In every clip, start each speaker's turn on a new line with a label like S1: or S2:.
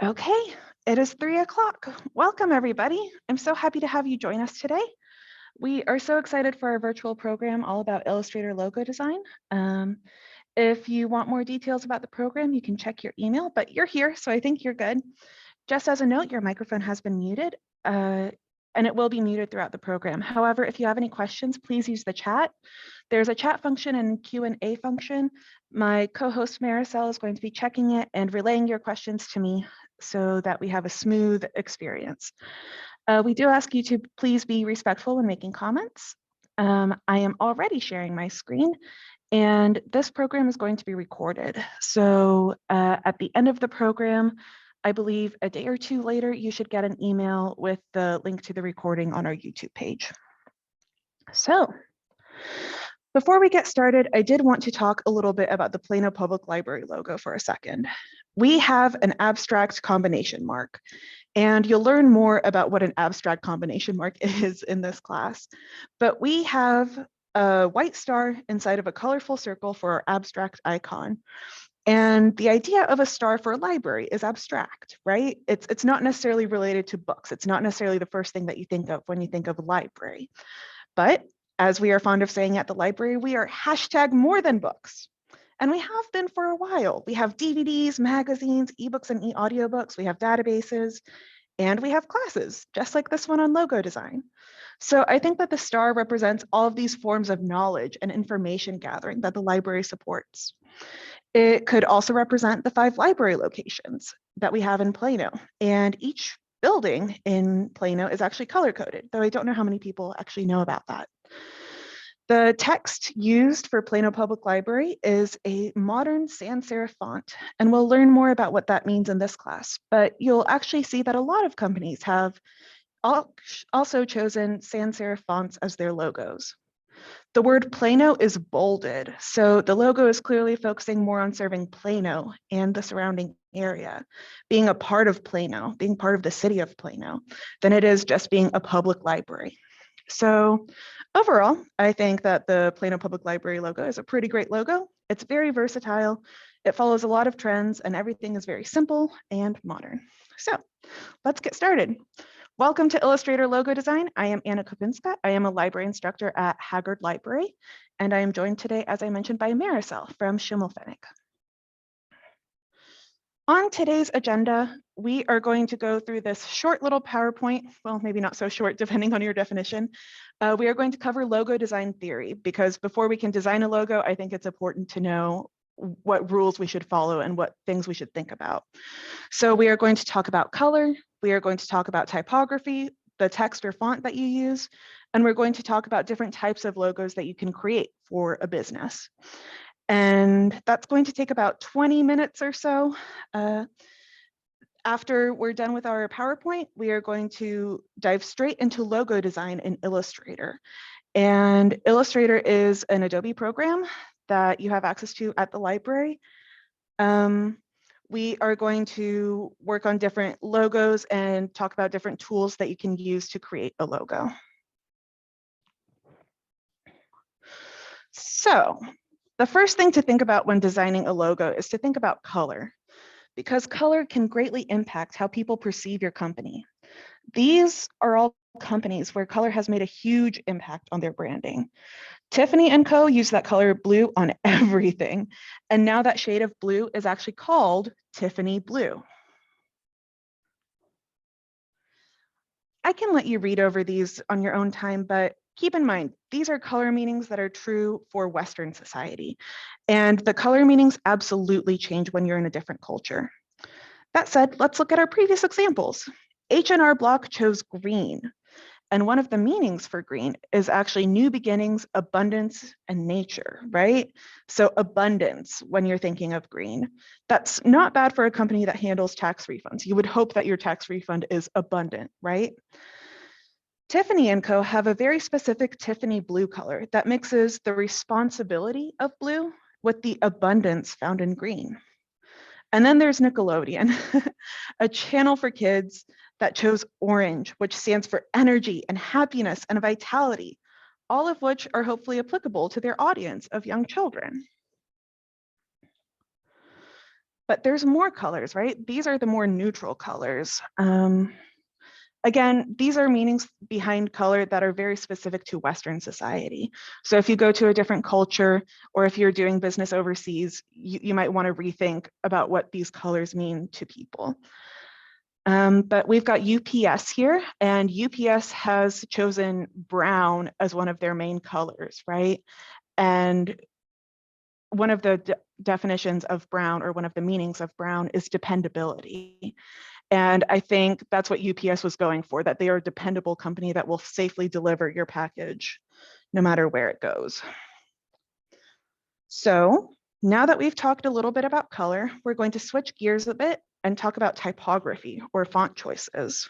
S1: Okay, it is 3 o'clock. Welcome, everybody. I'm so happy to have you join us today. We are so excited for our virtual program all about Illustrator logo design. If you want more details about the program, you can check your email, but you're here, so I think you're good. Just as a note, your microphone has been muted, and it will be muted throughout the program. However, if you have any questions, please use the chat. There's a chat function and Q&A function. My co-host Maricel is going to be checking it and relaying your questions to me so that we have a smooth experience. We do ask you to please be respectful when making comments. I am already sharing my screen, and this program is going to be recorded. So at the end of the program, I believe a day or two later, you should get an email with the link to the recording on our YouTube page. So before we get started, I did want to talk a little bit about the Plano Public Library logo for a second. We have an abstract combination mark, and you'll learn more about what an abstract combination mark is in this class. But we have a white star inside of a colorful circle for our abstract icon. And the idea of a star for a library is abstract, right? It's not necessarily related to books. It's not necessarily the first thing that you think of when you think of a library. But as we are fond of saying at the library, we are hashtag more than books. And we have been for a while. We have DVDs, magazines, ebooks, and e-audiobooks. We have databases, and we have classes, just like this one on logo design. So I think that the star represents all of these forms of knowledge and information gathering that the library supports. It could also represent the 5 library locations that we have in Plano, and each building in Plano is actually color-coded, though I don't know how many people actually know about that. The text used for Plano Public Library is a modern sans serif font, and we'll learn more about what that means in this class, but you'll actually see that a lot of companies have also chosen sans serif fonts as their logos. The word Plano is bolded, so the logo is clearly focusing more on serving Plano and the surrounding area, being a part of Plano, being part of the city of Plano, than it is just being a public library. So overall, I think that the Plano Public Library logo is a pretty great logo. It's very versatile. It follows a lot of trends, and everything is very simple and modern. So let's get started. Welcome to Illustrator Logo Design. I am Anna Kopinska. I am a library instructor at Haggard Library, and I am joined today, as I mentioned, by Maricel from Schimmelpfennig. On today's agenda, we are going to go through this short little PowerPoint, well, maybe not so short, depending on your definition. We are going to cover logo design theory, because before we can design a logo, I think it's important to know what rules we should follow and what things we should think about. So we are going to talk about color, we are going to talk about typography, the text or font that you use, and we're going to talk about different types of logos that you can create for a business. And that's going to take about 20 minutes or so. After we're done with our PowerPoint, we are going to dive straight into logo design in Illustrator. And Illustrator is an Adobe program that you have access to at the library. We are going to work on different logos and talk about different tools that you can use to create a logo. So the first thing to think about when designing a logo is to think about color, because color can greatly impact how people perceive your company. These are all companies where color has made a huge impact on their branding. Tiffany & Co. use that color blue on everything. And now that shade of blue is actually called Tiffany Blue. I can let you read over these on your own time, but keep in mind, these are color meanings that are true for Western society. And the color meanings absolutely change when you're in a different culture. That said, let's look at our previous examples. H&R Block chose green. And one of the meanings for green is actually new beginnings, abundance, and nature, right? So abundance when you're thinking of green. That's not bad for a company that handles tax refunds. You would hope that your tax refund is abundant, right? Tiffany & Co. have a very specific Tiffany blue color that mixes the responsibility of blue with the abundance found in green. And then there's Nickelodeon, a channel for kids that chose orange, which stands for energy and happiness and vitality, all of which are hopefully applicable to their audience of young children. But there's more colors, right? These are the more neutral colors. Again, these are meanings behind color that are very specific to Western society. So if you go to a different culture, or if you're doing business overseas, you might want to rethink about what these colors mean to people. But we've got UPS here, and UPS has chosen brown as one of their main colors, right? And one of the definitions of brown, or one of the meanings of brown, is dependability. And I think that's what UPS was going for, that they are a dependable company that will safely deliver your package no matter where it goes. So now that we've talked a little bit about color, we're going to switch gears a bit and talk about typography, or font choices.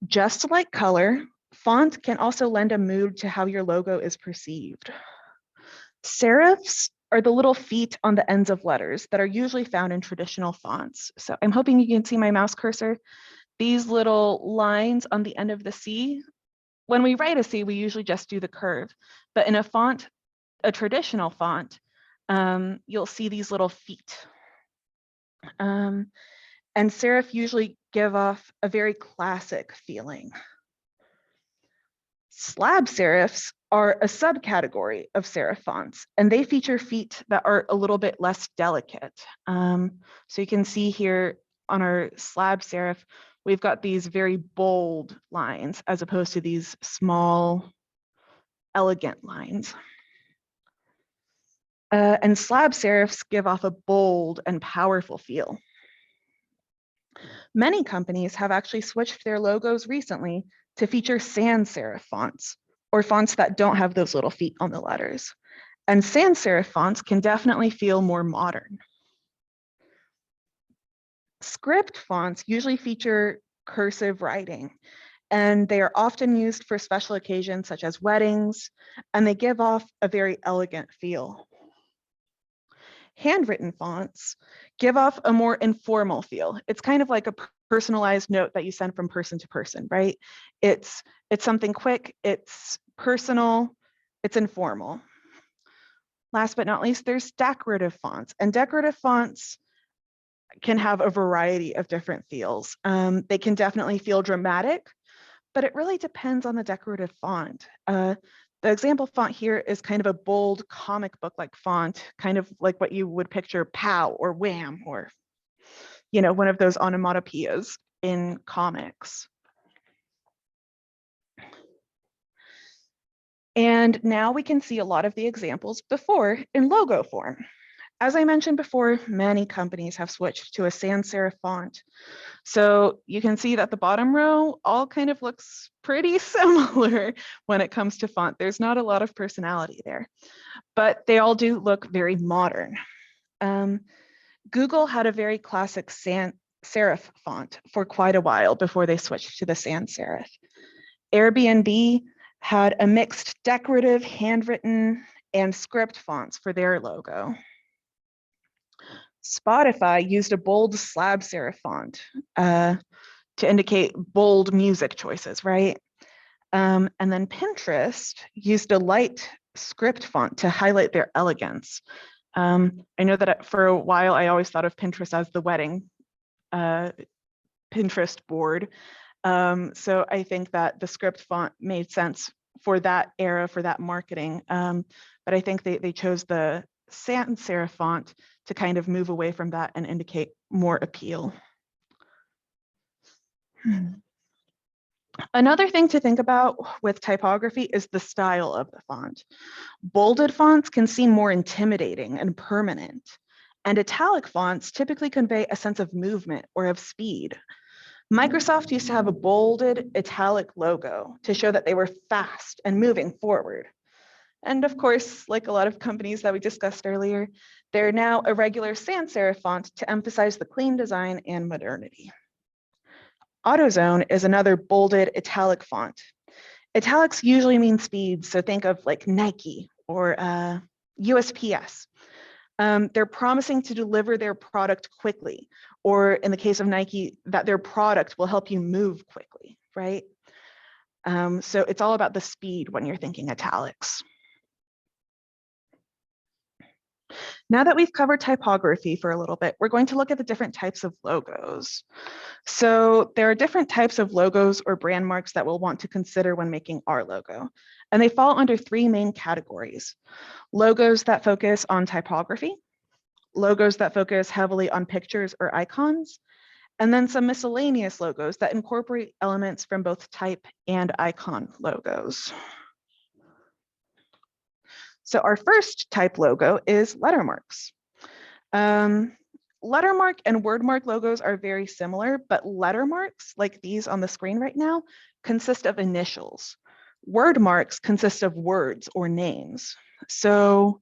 S1: Just like color, font can also lend a mood to how your logo is perceived. Serifs are the little feet on the ends of letters that are usually found in traditional fonts. So I'm hoping you can see my mouse cursor. These little lines on the end of the C, when we write a C, we usually just do the curve. But in a font, a traditional font, you'll see these little feet. And serif usually give off a very classic feeling. Slab serifs are a subcategory of serif fonts, and they feature feet that are a little bit less delicate. So you can see here on our slab serif, we've got these very bold lines as opposed to these small, elegant lines. And slab serifs give off a bold and powerful feel. Many companies have actually switched their logos recently to feature sans serif fonts, or fonts that don't have those little feet on the letters. And sans serif fonts can definitely feel more modern. Script fonts usually feature cursive writing, and they are often used for special occasions such as weddings, and they give off a very elegant feel. Handwritten fonts give off a more informal feel. It's kind of like a personalized note that you send from person to person, right? It's something quick, it's personal, it's informal. Last but not least, there's decorative fonts, and decorative fonts can have a variety of different feels. They can definitely feel dramatic, but it really depends on the decorative font. The example font here is kind of a bold comic book-like font, kind of like what you would picture POW or Wham, or one of those onomatopoeias in comics. And now we can see a lot of the examples before in logo form. As I mentioned before, many companies have switched to a sans serif font. So you can see that the bottom row all kind of looks pretty similar when it comes to font. There's not a lot of personality there, but they all do look very modern. Google had a very classic sans serif font for quite a while before they switched to the sans serif. Airbnb had a mixed decorative, handwritten, and script fonts for their logo. Spotify used a bold slab serif font to indicate bold music choices, right? And then Pinterest used a light script font to highlight their elegance. I know that for a while, I always thought of Pinterest as the wedding Pinterest board. So I think that the script font made sense for that era, for that marketing. But I think they chose the sans serif font to kind of move away from that and indicate more appeal. Another thing to think about with typography is the style of the font. Bolded fonts can seem more intimidating and permanent, and italic fonts typically convey a sense of movement or of speed. Microsoft used to have a bolded italic logo to show that they were fast and moving forward. And of course, like a lot of companies that we discussed earlier, they're now a regular sans serif font to emphasize the clean design and modernity. AutoZone is another bolded italic font. Italics usually mean speed, so think of like Nike or USPS. They're promising to deliver their product quickly, or in the case of Nike, that their product will help you move quickly, right? So it's all about the speed when you're thinking italics. Now that we've covered typography for a little bit, we're going to look at the different types of logos. So there are different types of logos or brand marks that we'll want to consider when making our logo. And they fall under three main categories: logos that focus on typography, logos that focus heavily on pictures or icons, and then some miscellaneous logos that incorporate elements from both type and icon logos. So our first type logo is lettermarks. Lettermark and wordmark logos are very similar, but lettermarks, like these on the screen right now, consist of initials. Wordmarks consist of words or names. So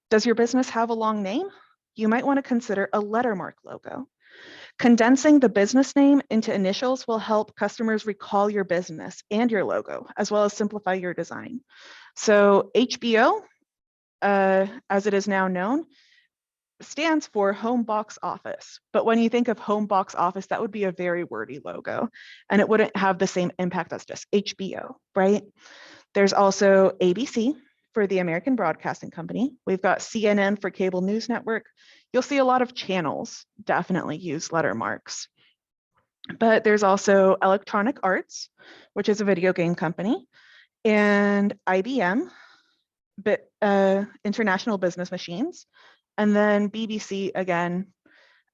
S1: does your business have a long name? You might want to consider a lettermark logo. Condensing the business name into initials will help customers recall your business and your logo, as well as simplify your design. So HBO, as it is now known, stands for Home Box Office. But when you think of Home Box Office, that would be a very wordy logo, and it wouldn't have the same impact as just HBO, right? There's also ABC for the American Broadcasting Company. We've got CNN for cable news network. You'll see a lot of channels definitely use letter marks. But there's also Electronic Arts, which is a video game company, and IBM, International Business Machines, and then BBC, again,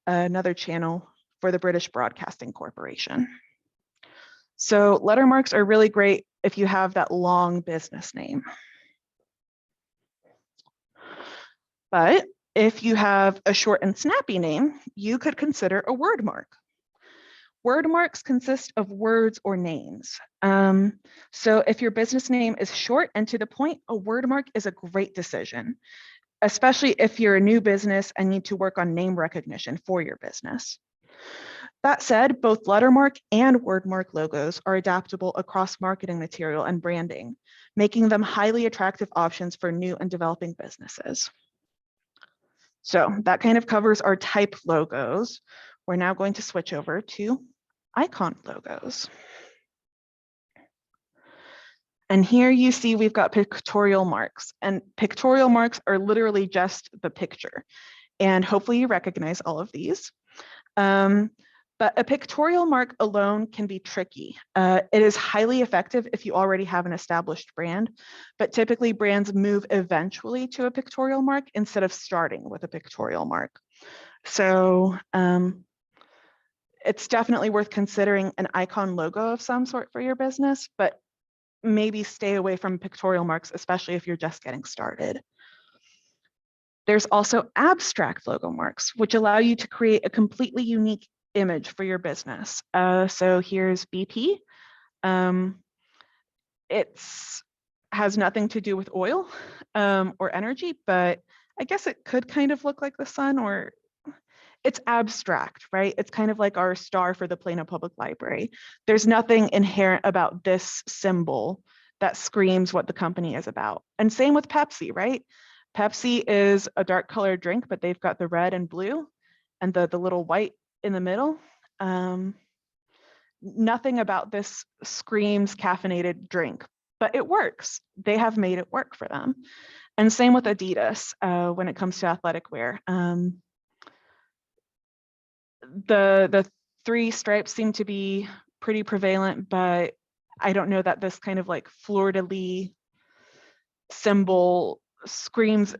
S1: another channel for the British Broadcasting Corporation. So letter marks are really great if you have that long business name. But if you have a short and snappy name, you could consider a word mark. Word marks consist of words or names. So if your business name is short and to the point, a word mark is a great decision, especially if you're a new business and need to work on name recognition for your business. That said, both lettermark and wordmark logos are adaptable across marketing material and branding, making them highly attractive options for new and developing businesses. So that kind of covers our type logos. We're now going to switch over to icon logos. And here you see we've got pictorial marks, and pictorial marks are literally just the picture. And hopefully you recognize all of these. But a pictorial mark alone can be tricky. It is highly effective if you already have an established brand, but typically brands move eventually to a pictorial mark instead of starting with a pictorial mark. So it's definitely worth considering an icon logo of some sort for your business, but maybe stay away from pictorial marks, especially if you're just getting started. There's also abstract logo marks, which allow you to create a completely unique image for your business. So here's BP. It has nothing to do with oil or energy, but I guess it could kind of look like the sun, or it's abstract, right? It's kind of like our star for the Plano Public Library. There's nothing inherent about this symbol that screams what the company is about. And same with Pepsi, right? Pepsi is a dark colored drink, but they've got the red and blue and the little white in the middle. Nothing about this screams caffeinated drink, but it works. They have made it work for them. And same with Adidas when it comes to athletic wear. The three stripes seem to be pretty prevalent, but I don't know that this kind of like fleur-de-lis symbol screams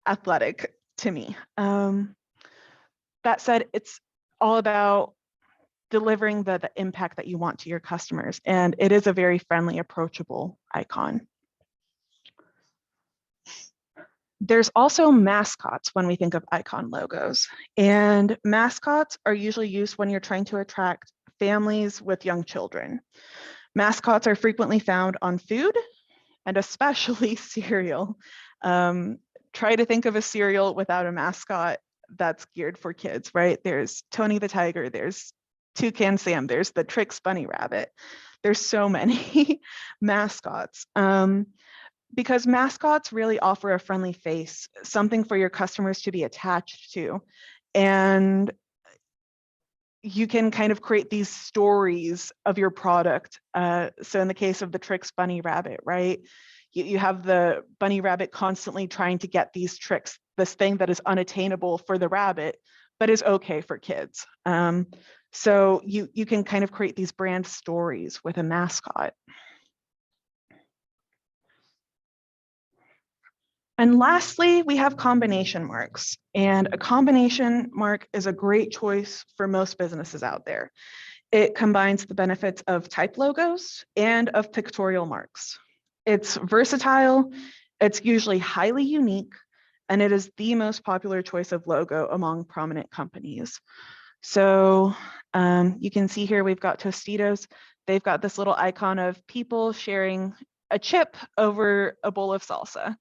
S1: athletic to me. That said, it's all about delivering the impact that you want to your customers, and it is a very friendly, approachable icon. There's also mascots when we think of icon logos, and mascots are usually used when you're trying to attract families with young children. Mascots are frequently found on food and especially cereal. Try to think of a cereal without a mascot that's geared for kids, right? There's Tony the Tiger, there's Toucan Sam, there's the Trix Bunny Rabbit. There's so many mascots. Because mascots really offer a friendly face, something for your customers to be attached to. And you can kind of create these stories of your product. So in the case of the Trix Bunny Rabbit, right? You have the bunny rabbit constantly trying to get these tricks this thing that is unattainable for the rabbit, but is okay for kids. So you can kind of create these brand stories with a mascot. And lastly, we have combination marks. And a combination mark is a great choice for most businesses out there. It combines the benefits of type logos and of pictorial marks. It's versatile, it's usually highly unique, and it is the most popular choice of logo among prominent companies. So you can see here, we've got Tostitos. They've got this little icon of people sharing a chip over a bowl of salsa.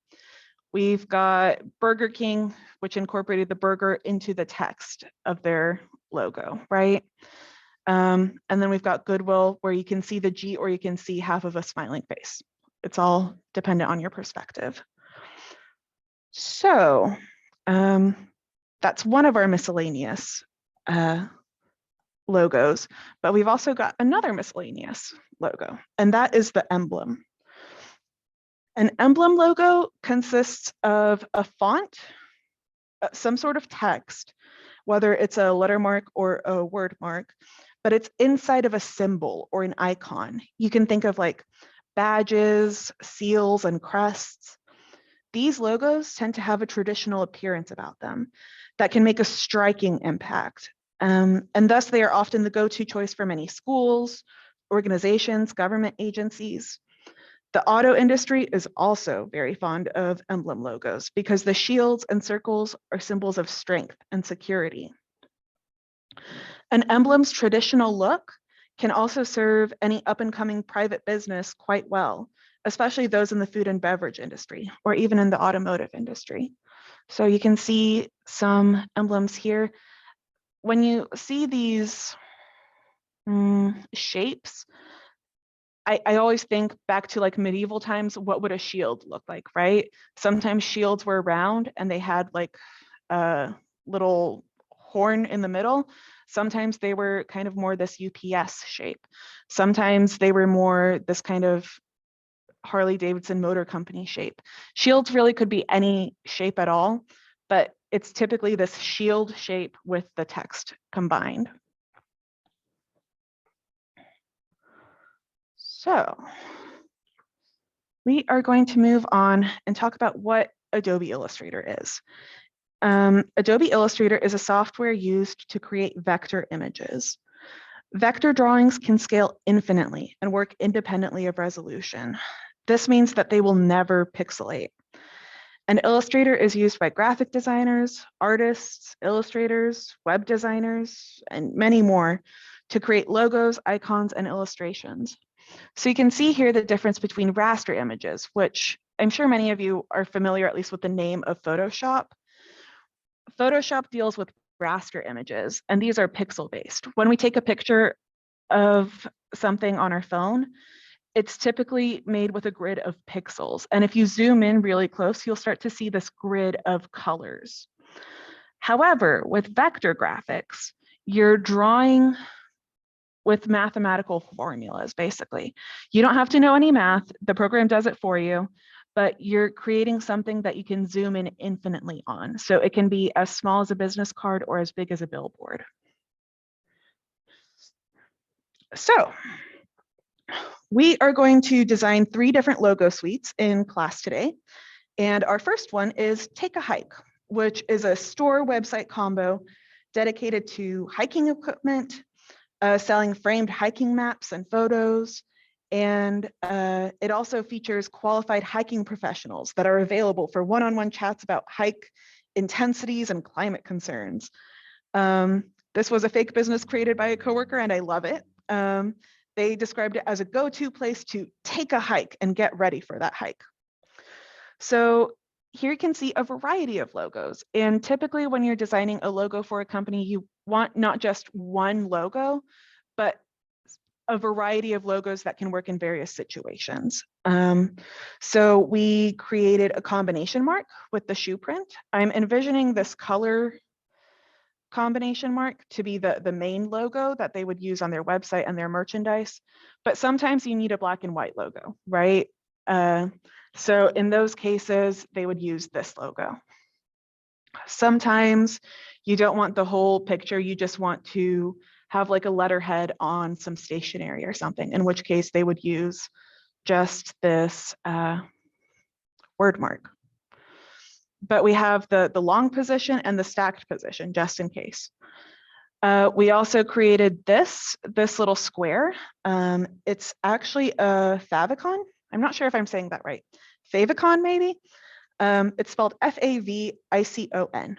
S1: We've got Burger King, which incorporated the burger into the text of their logo, right? And then we've got Goodwill, where you can see the G or you can see half of a smiling face. It's all dependent on your perspective. So that's one of our miscellaneous logos, but we've also got another miscellaneous logo, and that is the emblem. An emblem logo consists of a font, some sort of text, whether it's a letter mark or a word mark, but it's inside of a symbol or an icon. You can think of like badges, seals, and crests. These logos tend to have a traditional appearance about them that can make a striking impact. And thus they are often the go-to choice for many schools, organizations, government agencies. The auto industry is also very fond of emblem logos because the shields and circles are symbols of strength and security. An emblem's traditional look can also serve any up-and-coming private business quite well, especially those in the food and beverage industry or even in the automotive industry. So you can see some emblems here. When you see these shapes, I always think back to like medieval times, what would a shield look like, right? Sometimes shields were round and they had like a little horn in the middle. Sometimes they were kind of more this UPS shape. Sometimes they were more this kind of Harley Davidson Motor Company shape. Shields really could be any shape at all, but it's typically this shield shape with the text combined. So we are going to move on and talk about what Adobe Illustrator is. Adobe Illustrator is a software used to create vector images. Vector drawings can scale infinitely and work independently of resolution. This means that they will never pixelate. And Illustrator is used by graphic designers, artists, illustrators, web designers, and many more to create logos, icons, and illustrations. So you can see here the difference between raster images, which I'm sure many of you are familiar at least with the name of Photoshop. Photoshop deals with raster images, and these are pixel-based. When we take a picture of something on our phone, it's typically made with a grid of pixels. And if you zoom in really close, you'll start to see this grid of colors. However, with vector graphics, you're drawing with mathematical formulas, basically. You don't have to know any math. The program does it for you, but you're creating something that you can zoom in infinitely on. So it can be as small as a business card or as big as a billboard. So we are going to design 3 different logo suites in class today. And our first one is Take a Hike, which is a store website combo dedicated to hiking equipment, selling framed hiking maps and photos. And it also features qualified hiking professionals that are available for one-on-one chats about hike intensities and climate concerns. This was a fake business created by a coworker, and I love it. They described it as a go-to place to take a hike and get ready for that hike. So here you can see a variety of logos. And typically when you're designing a logo for a company, you want not just one logo, but a variety of logos that can work in various situations. So we created a combination mark with the shoe print. I'm envisioning this color combination mark to be the main logo that they would use on their website and their merchandise. But sometimes you need a black and white logo, right? So in those cases, they would use this logo. Sometimes you don't want the whole picture, you just want to have like a letterhead on some stationery or something, in which case they would use just this word mark. But we have the long position and the stacked position just in case. We also created this little square. It's actually a favicon. I'm not sure if I'm saying that right. Favicon, maybe? It's spelled F-A-V-I-C-O-N.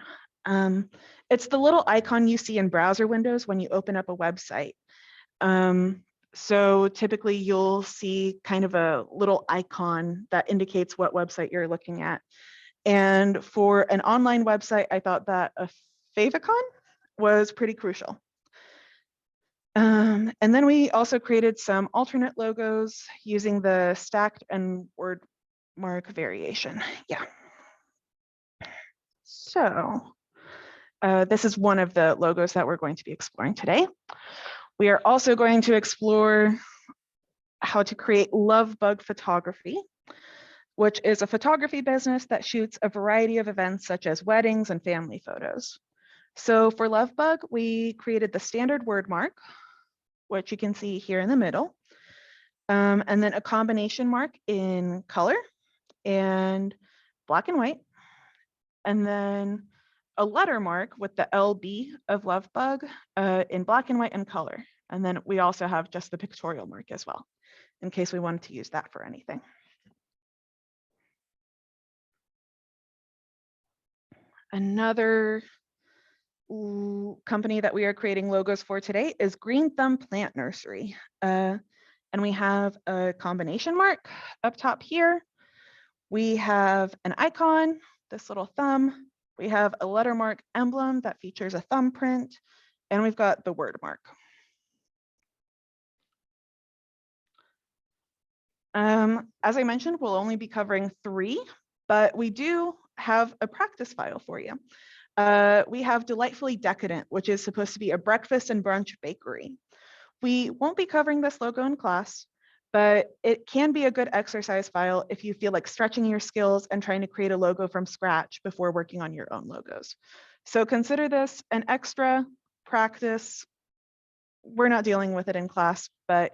S1: It's the little icon you see in browser windows when you open up a website. So typically you'll see kind of a little icon that indicates what website you're looking at. And for an online website, I thought that a favicon was pretty crucial. And then we also created some alternate logos using the stacked and word mark variation. Yeah. So this is one of the logos that we're going to be exploring today. We are also going to explore how to create love bug photography, which is a photography business that shoots a variety of events such as weddings and family photos. So for love bug, we created the standard word mark, which you can see here in the middle, and then a combination mark in color and black and white, and then a letter mark with the LB of love bug in black and white and color. And then we also have just the pictorial mark as well, in case we wanted to use that for anything. Another company that we are creating logos for today is Green Thumb Plant Nursery. And we have a combination mark up top here. We have an icon, this little thumb. We have a letter mark emblem that features a thumbprint, and we've got the word mark. As I mentioned, we'll only be covering 3, but we do have a practice file for you. We have Delightfully Decadent, which is supposed to be a breakfast and brunch bakery. We won't be covering this logo in class, but it can be a good exercise file if you feel like stretching your skills and trying to create a logo from scratch before working on your own logos. So consider this an extra practice. We're not dealing with it in class, but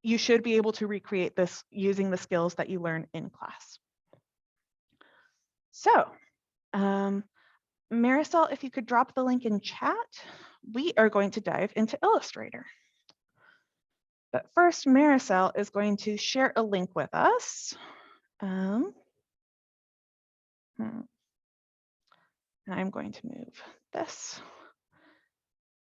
S1: you should be able to recreate this using the skills that you learn in class. So, Marisol, if you could drop the link in chat, we are going to dive into Illustrator. But first, Marisol is going to share a link with us. And I'm going to move this.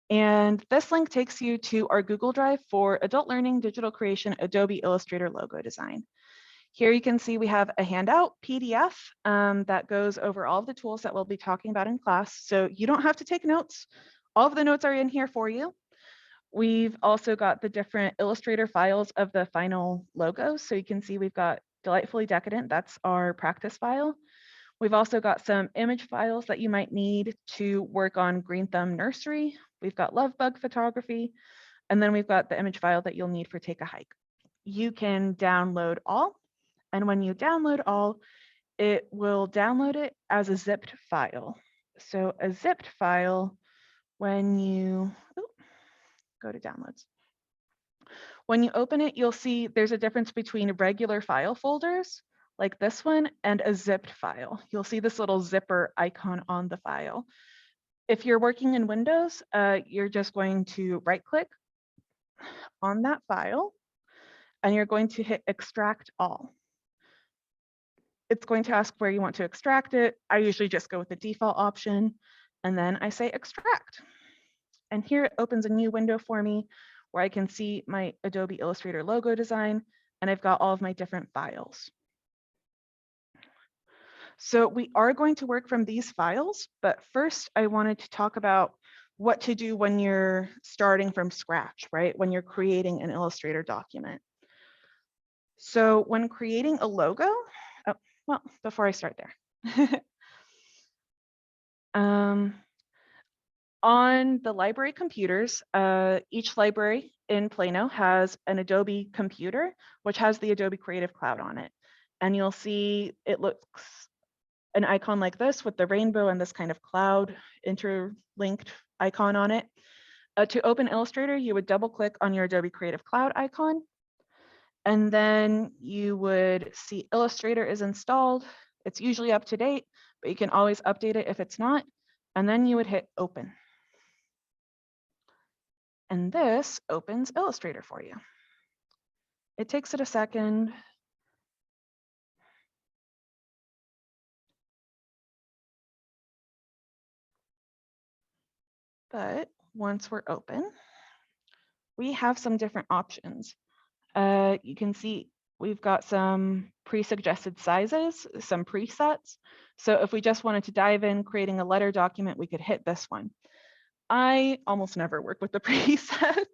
S1: And this link takes you to our Google Drive for Adult Learning Digital Creation Adobe Illustrator logo design. Here you can see we have a handout PDF that goes over all of the tools that we'll be talking about in class. So you don't have to take notes. All of the notes are in here for you. We've also got the different Illustrator files of the final logos. So you can see we've got Delightfully Decadent, that's our practice file. We've also got some image files that you might need to work on Green Thumb Nursery. We've got Love Bug Photography, and then we've got the image file that you'll need for Take a Hike. You can download all, and when you download all, it will download it as a zipped file. So a zipped file, when you go to downloads, when you open it, you'll see there's a difference between regular file folders like this one and a zipped file. You'll see this little zipper icon on the file. If you're working in Windows, you're just going to right click on that file and you're going to hit extract all. It's going to ask where you want to extract it. I usually just go with the default option and then I say extract. And here it opens a new window for me where I can see my Adobe Illustrator logo design and I've got all of my different files. So we are going to work from these files, but first I wanted to talk about what to do when you're starting from scratch, right? When you're creating an Illustrator document. So when creating a logo, well, before I start there. On the library computers, each library in Plano has an Adobe computer, which has the Adobe Creative Cloud on it. And you'll see it looks an icon like this with the rainbow and this kind of cloud interlinked icon on it. To open Illustrator, you would double click on your Adobe Creative Cloud icon, and then you would see Illustrator is installed. It's usually up to date, but you can always update it if it's not. And then you would hit open. And this opens Illustrator for you. It takes it a second. But once we're open, we have some different options. You can see we've got some pre-suggested sizes, some presets. So if we just wanted to dive in creating a letter document, we could hit this one. I almost never work with the presets.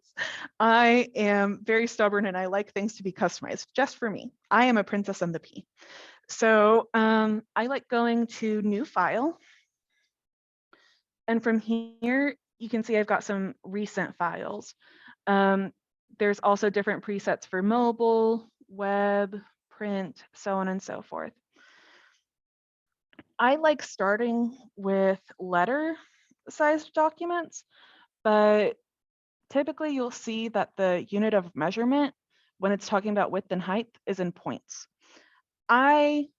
S1: I am very stubborn and I like things to be customized just for me. I am a princess and the pea. So I like going to new file. And from here, you can see I've got some recent files. There's also different presets for mobile, web, print, so on and so forth. I like starting with letter-sized documents, but typically you'll see that the unit of measurement when it's talking about width and height is in points. I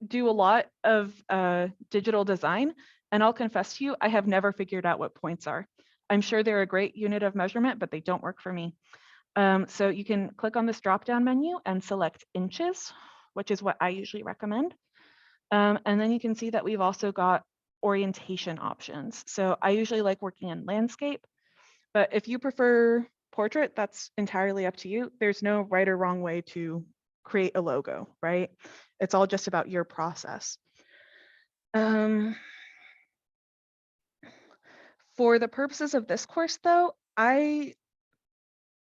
S1: do a lot of digital design, and I'll confess to you, I have never figured out what points are. I'm sure they're a great unit of measurement, but they don't work for me. So you can click on this drop-down menu and select inches, which is what I usually recommend. And then you can see that we've also got orientation options. So I usually like working in landscape, but if you prefer portrait, that's entirely up to you. There's no right or wrong way to create a logo, right? It's all just about your process. For the purposes of this course, though, I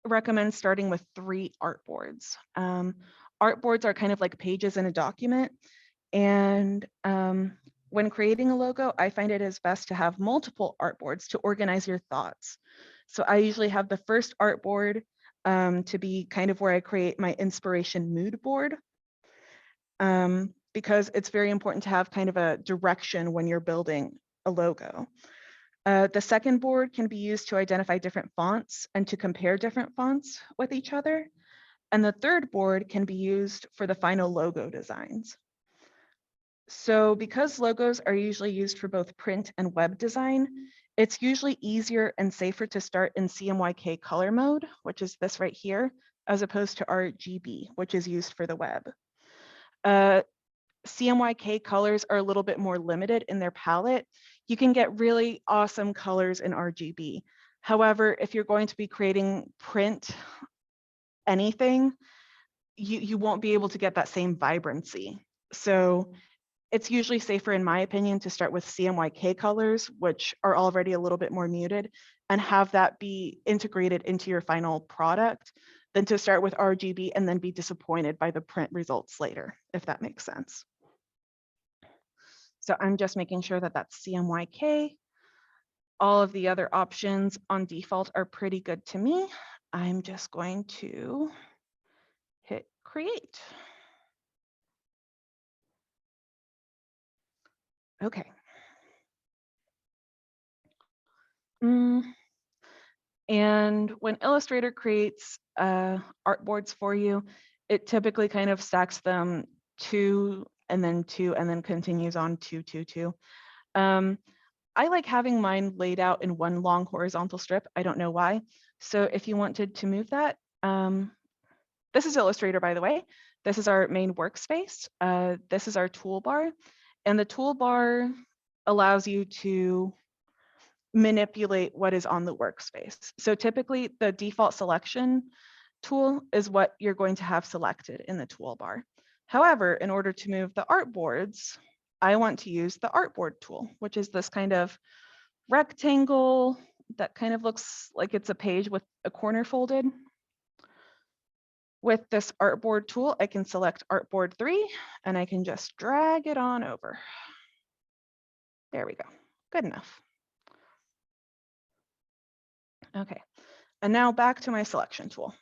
S1: recommend starting with 3 artboards. Artboards are kind of like pages in a document. And when creating a logo, I find it is best to have multiple artboards to organize your thoughts. So I usually have the first artboard to be kind of where I create my inspiration mood board, because it's very important to have kind of a direction when you're building a logo. The second board can be used to identify different fonts and to compare different fonts with each other. And the third board can be used for the final logo designs. So because logos are usually used for both print and web design, it's usually easier and safer to start in CMYK color mode, which is this right here, as opposed to RGB, which is used for the web. CMYK colors are a little bit more limited in their palette. You can get really awesome colors in RGB. However, if you're going to be creating print anything, you won't be able to get that same vibrancy. So it's usually safer, in my opinion, to start with CMYK colors, which are already a little bit more muted, and have that be integrated into your final product than to start with RGB and then be disappointed by the print results later, if that makes sense. So I'm just making sure that that's CMYK. All of the other options on default are pretty good to me. I'm just going to hit create. Okay. And when Illustrator creates artboards for you, it typically kind of stacks them 2 and then 2 and then continues on 2, 2, 2. I like having mine laid out in one long horizontal strip. I don't know why. So if you wanted to move that, this is Illustrator, by the way. This is our main workspace. This is our toolbar. And the toolbar allows you to manipulate what is on the workspace. So typically the default selection tool is what you're going to have selected in the toolbar. However, in order to move the artboards, I want to use the artboard tool, which is this kind of rectangle that kind of looks like it's a page with a corner folded. With this artboard tool, I can select artboard 3 and I can just drag it on over. There we go. Good enough. Okay, and now back to my selection tool.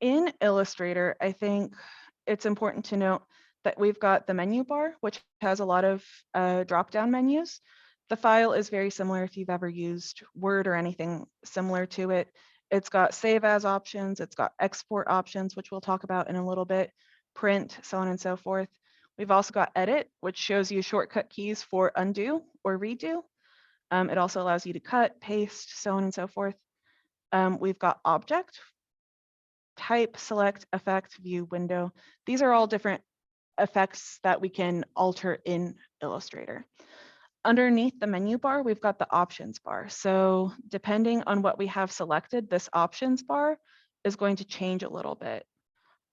S1: In Illustrator, I think it's important to note that we've got the menu bar, which has a lot of drop-down menus. The file is very similar if you've ever used Word or anything similar to it. It's got save as options, it's got export options, which we'll talk about in a little bit, print, so on and so forth. We've also got edit, which shows you shortcut keys for undo or redo. It also allows you to cut, paste, so on and so forth. We've got object, type, select, effect, view, window. These are all different effects that we can alter in Illustrator. Underneath the menu bar, we've got the options bar. So depending on what we have selected, this options bar is going to change a little bit.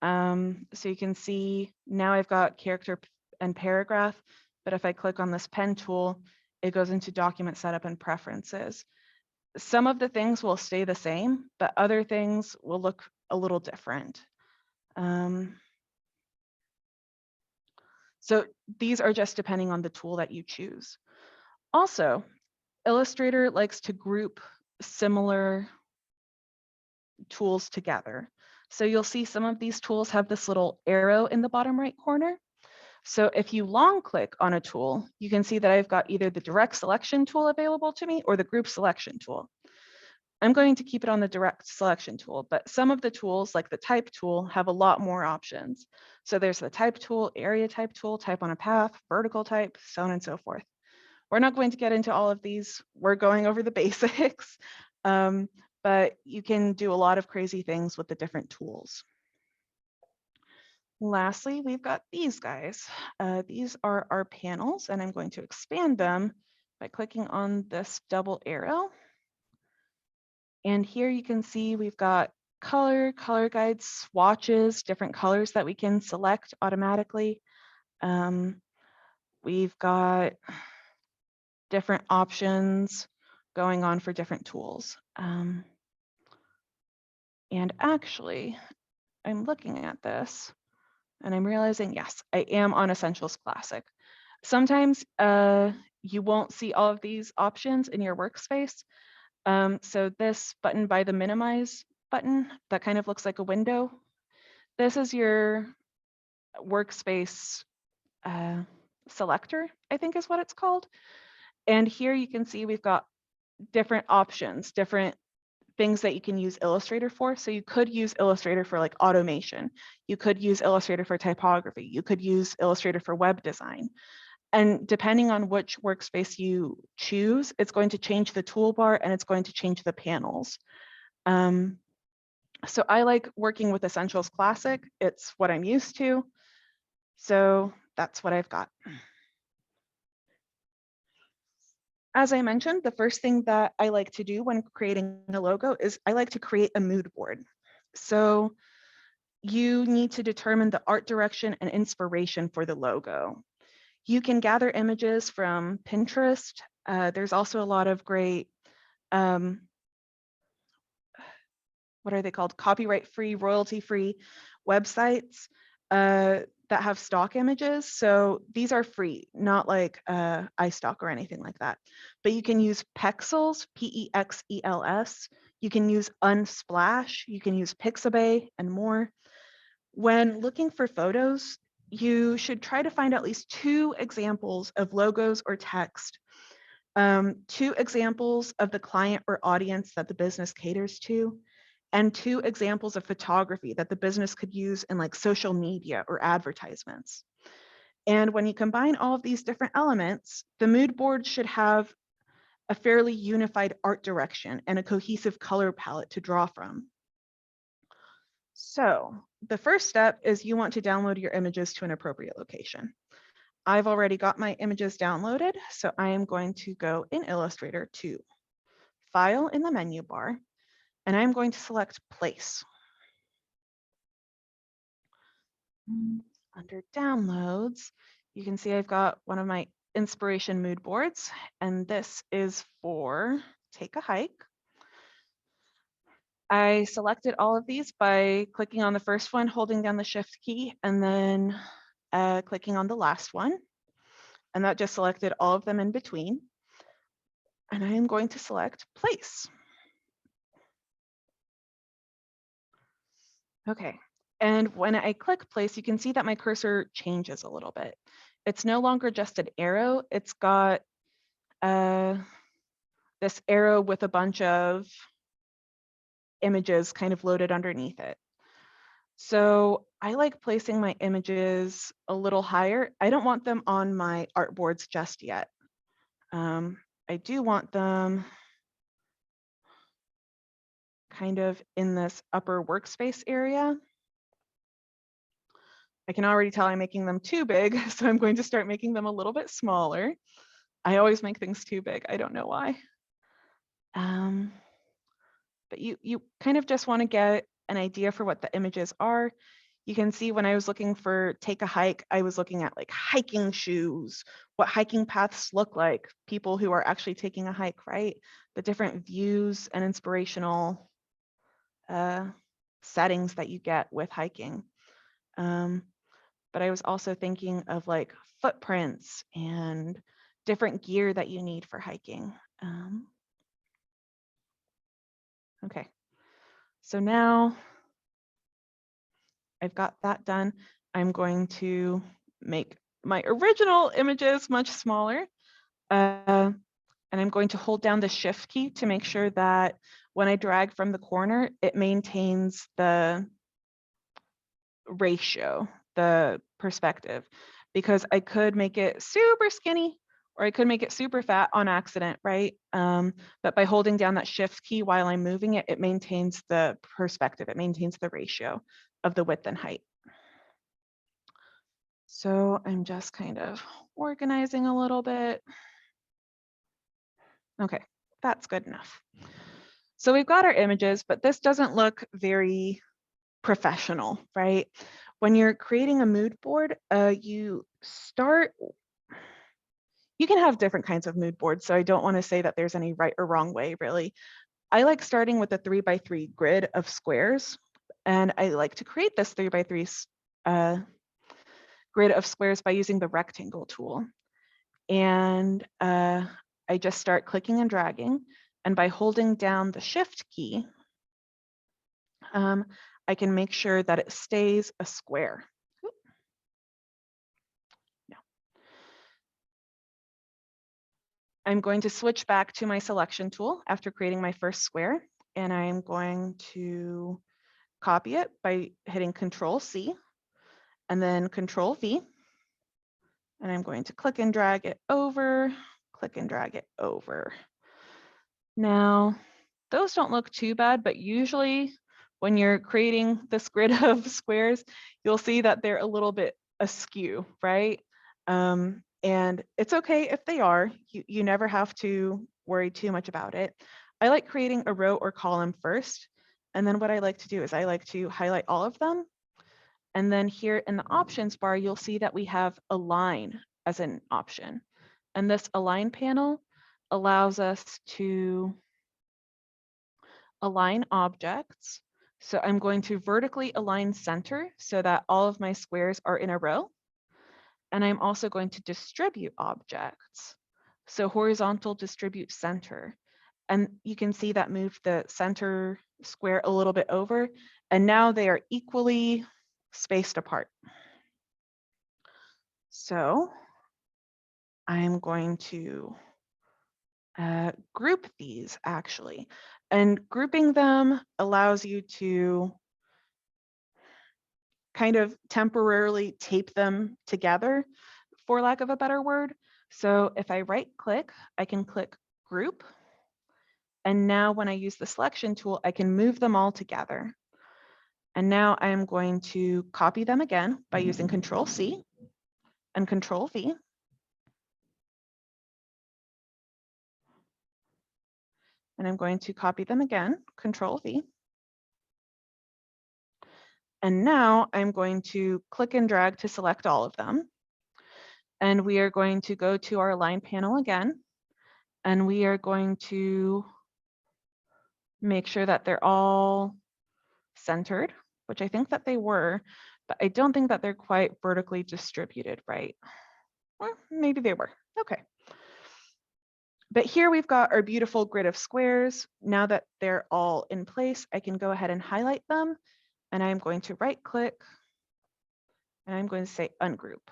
S1: So you can see now I've got character and paragraph, but if I click on this pen tool, it goes into document setup and preferences. Some of the things will stay the same, but other things will look a little different. So these are just depending on the tool that you choose. Also, Illustrator likes to group similar tools together. So you'll see some of these tools have this little arrow in the bottom right corner. So if you long click on a tool, you can see that I've got either the direct selection tool available to me or the group selection tool. I'm going to keep it on the direct selection tool, but some of the tools like the type tool have a lot more options. So there's the type tool, area type tool, type on a path, vertical type, so on and so forth. We're not going to get into all of these. We're going over the basics, but you can do a lot of crazy things with the different tools. Lastly, we've got these guys. These are our panels, and I'm going to expand them by clicking on this double arrow. And here you can see we've got color guides, swatches, different colors that we can select automatically. We've got different options going on for different tools. And actually, I'm looking at this and I'm realizing, yes, I am on Essentials Classic. Sometimes you won't see all of these options in your workspace. So this button by the minimize button, that kind of looks like a window. This is your workspace selector, I think is what it's called. And here you can see we've got different options, different things that you can use Illustrator for. So you could use Illustrator for like automation. You could use Illustrator for typography. You could use Illustrator for web design. And depending on which workspace you choose, it's going to change the toolbar and it's going to change the panels. So I like working with Essentials Classic. It's what I'm used to. So that's what I've got. As I mentioned, the first thing that I like to do when creating a logo is I like to create a mood board. So you need to determine the art direction and inspiration for the logo. You can gather images from Pinterest. There's also a lot of great, what are they called? Copyright-free, royalty-free websites that have stock images. So these are free, not like iStock or anything like that. But you can use Pexels, P-E-X-E-L-S. You can use Unsplash. You can use Pixabay and more. When looking for photos, you should try to find at least 2 examples of logos or text, 2 examples of the client or audience that the business caters to, and 2 examples of photography that the business could use in like social media or advertisements. And when you combine all of these different elements, the mood board should have a fairly unified art direction and a cohesive color palette to draw from. So the first step is you want to download your images to an appropriate location. I've already got my images downloaded, so I am going to go in Illustrator to File in the menu bar, and I'm going to select Place. Under Downloads, you can see I've got one of my inspiration mood boards, and this is for Take a Hike. I selected all of these by clicking on the first one, holding down the Shift key, and then clicking on the last one. And that just selected all of them in between. And I am going to select Place. Okay, And when I click place, you can see that my cursor changes a little bit. It's no longer just an arrow. It's got this arrow with a bunch of images kind of loaded underneath it. So I like placing my images a little higher. I don't want them on my artboards just yet. I do want them kind of in this upper workspace area. I can already tell I'm making them too big, so I'm going to start making them a little bit smaller. I always make things too big. I don't know why. But you kind of just want to get an idea for what the images are. You can see when I was looking for take a hike, I was looking at like hiking shoes, what hiking paths look like, people who are actually taking a hike, right? The different views and inspirational settings that you get with hiking. But I was also thinking of like footprints and different gear that you need for hiking. Okay, so now I've got that done. I'm going to make my original images much smaller. And I'm going to hold down the shift key to make sure that when I drag from the corner, it maintains the ratio, the perspective, because I could make it super skinny or I could make it super fat on accident, right? But by holding down that shift key while I'm moving it, it maintains the perspective, it maintains the ratio of the width and height. So I'm just kind of organizing a little bit. Okay, that's good enough. So we've got our images, but this doesn't look very professional, right? When you're creating a mood board, you can have different kinds of mood boards. So I don't want to say that there's any right or wrong way, really. I like starting with a 3x3 grid of squares. And I like to create this 3x3 grid of squares by using the rectangle tool. And I just start clicking and dragging. And by holding down the shift key, I can make sure that it stays a square. No. I'm going to switch back to my selection tool after creating my first square, and I'm going to copy it by hitting Control C and then Control V. And I'm going to click and drag it over, click and drag it over. Now, those don't look too bad, but usually when you're creating this grid of squares, you'll see that they're a little bit askew, right? And it's okay if they are. You never have to worry too much about it. I like creating a row or column first. And then what I like to do is I like to highlight all of them. And then here in the options bar, you'll see that we have align as an option. And this align panel allows us to align objects. So I'm going to vertically align center so that all of my squares are in a row. And I'm also going to distribute objects. So horizontal distribute center. And you can see that moved the center square a little bit over. And now they are equally spaced apart. So I'm going to group these actually. And grouping them allows you to kind of temporarily tape them together, for lack of a better word. So if I right click, I can click group. And now when I use the selection tool, I can move them all together. And now I'm going to copy them again by using Control C and Control V. And I'm going to copy them again, Control V. And now I'm going to click and drag to select all of them. And we are going to go to our line panel again. And we are going to make sure that they're all centered, which I think that they were, but I don't think that they're quite vertically distributed, right? Or maybe they were, okay. But here we've got our beautiful grid of squares. Now that they're all in place, I can go ahead and highlight them and I'm going to right click and I'm going to say ungroup.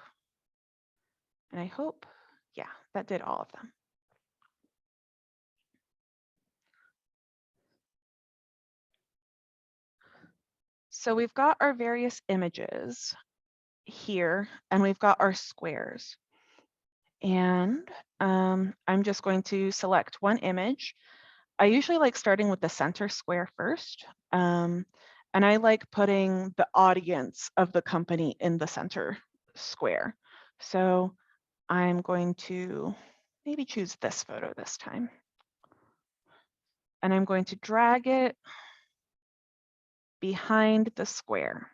S1: And I hope, yeah, that did all of them. So we've got our various images here, and we've got our squares. And I'm just going to select one image. I usually like starting with the center square first. And I like putting the audience of the company in the center square. So I'm going to maybe choose this photo this time. And I'm going to drag it behind the square.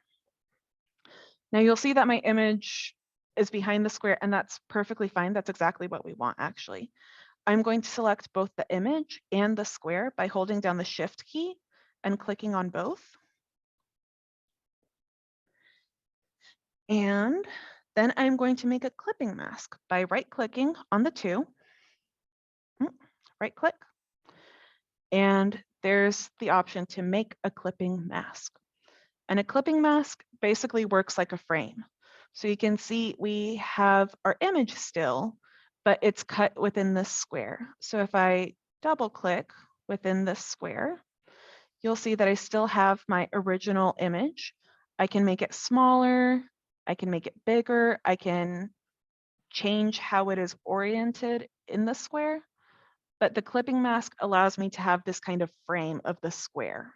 S1: Now you'll see that my image is behind the square, and that's perfectly fine. That's exactly what we want, actually. I'm going to select both the image and the square by holding down the Shift key and clicking on both. And then I'm going to make a clipping mask by right-clicking on the two, right-click, and there's the option to make a clipping mask. And a clipping mask basically works like a frame. So you can see we have our image still, but it's cut within this square. So if I double click within this square, you'll see that I still have my original image. I can make it smaller, I can make it bigger, I can change how it is oriented in the square, but the clipping mask allows me to have this kind of frame of the square.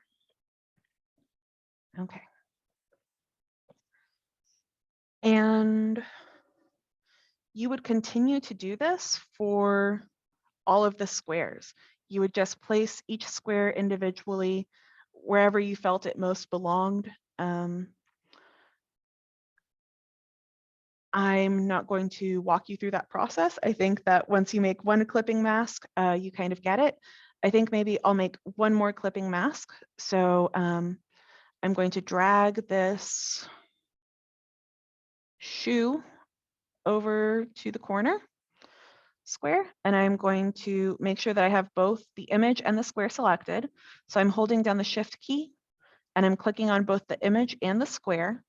S1: Okay. And you would continue to do this for all of the squares. You would just place each square individually wherever you felt it most belonged. I'm not going to walk you through that process. I think that once you make one clipping mask, you kind of get it. I think maybe I'll make one more clipping mask. So I'm going to drag this shoe over to the corner square, and I'm going to make sure that I have both the image and the square selected. So I'm holding down the Shift key and I'm clicking on both the image and the square.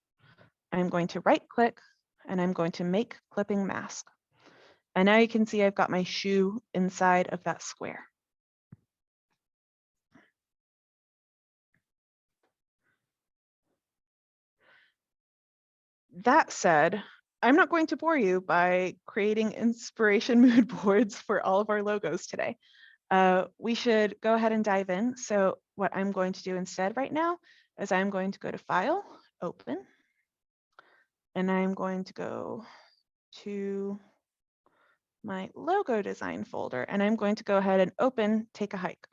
S1: I'm going to right click and I'm going to make clipping mask. And now you can see I've got my shoe inside of that square. That said, I'm not going to bore you by creating inspiration mood boards for all of our logos today. We should go ahead and dive in. So what I'm going to do instead right now is I'm going to go to File, Open, and I'm going to go to my logo design folder, and I'm going to go ahead and open Take a Hike,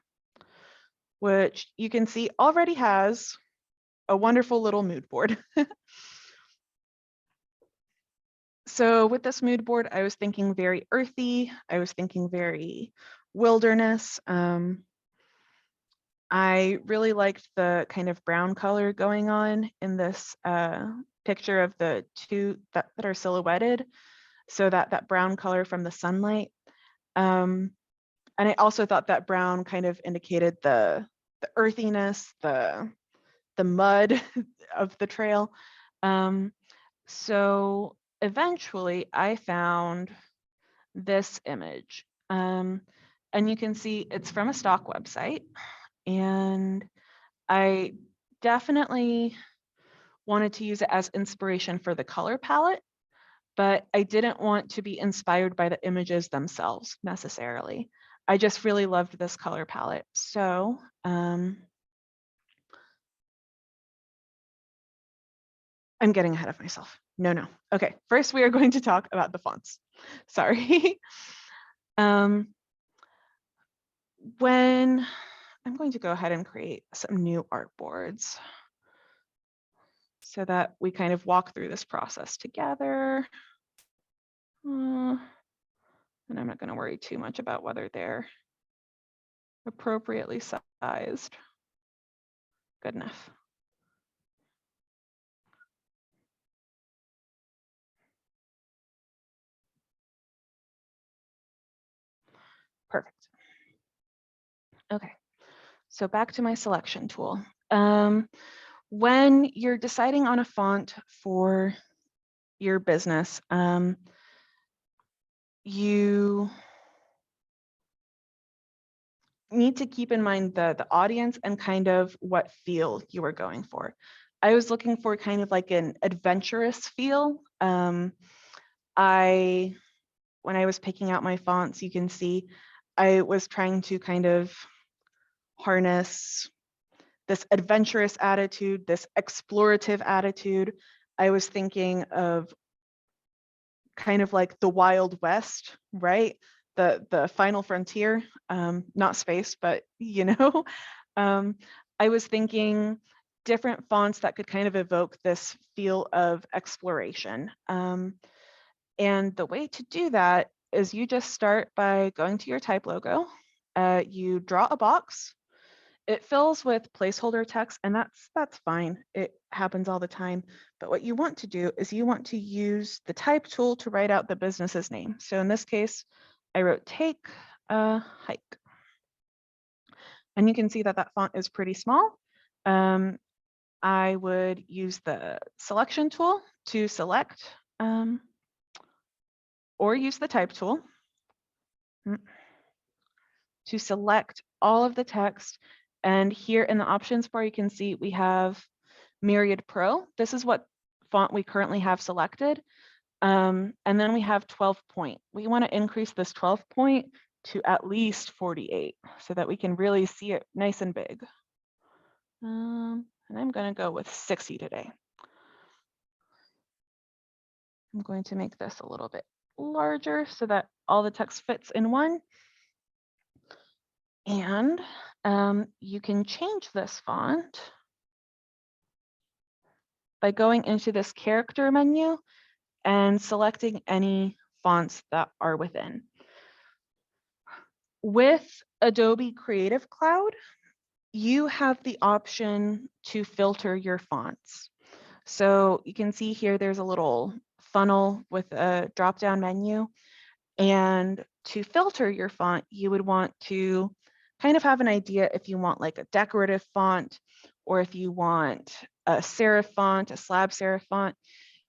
S1: which you can see already has a wonderful little mood board. So with this mood board, I was thinking very earthy. I was thinking very wilderness. I really liked the kind of brown color going on in this picture of the two that are silhouetted. So that brown color from the sunlight. And I also thought that brown kind of indicated the earthiness, the mud of the trail. So eventually I found this image. And you can see it's from a stock website. And I definitely wanted to use it as inspiration for the color palette, but I didn't want to be inspired by the images themselves necessarily. I just really loved this color palette. So I'm getting ahead of myself. No. Okay, first we are going to talk about the fonts. Sorry. When I'm going to go ahead and create some new artboards so that we kind of walk through this process together. And I'm not going to worry too much about whether they're appropriately sized. Good enough. Perfect. Okay, so back to my selection tool. when you're deciding on a font for your business, you need to keep in mind the audience and kind of what feel you are going for. I was looking for kind of like an adventurous feel. When I was picking out my fonts, you can see I was trying to kind of harness this adventurous attitude, this explorative attitude. I was thinking of kind of like the Wild West, right? The final frontier, not space, but um, I was thinking different fonts that could kind of evoke this feel of exploration. And the way to do that is you just start by going to your type logo. You draw a box. It fills with placeholder text, and that's fine. It happens all the time. But what you want to do is you want to use the type tool to write out the business's name. So in this case, I wrote take a hike. And you can see that that font is pretty small. I would use the selection tool to select, or use the type tool to select all of the text. And here in the options bar, you can see we have Myriad Pro. This is what font we currently have selected. And then we have 12 point. We want to increase this 12 point to at least 48 so that we can really see it nice and big. And I'm going to go with 60 today. I'm going to make this a little bit larger so that all the text fits in one. And you can change this font by going into this character menu and selecting any fonts that are within. With Adobe Creative Cloud, you have the option to filter your fonts. So you can see here there's a little funnel with a drop-down menu. And to filter your font, you would want to kind of have an idea if you want like a decorative font, or if you want a serif font, a slab serif font.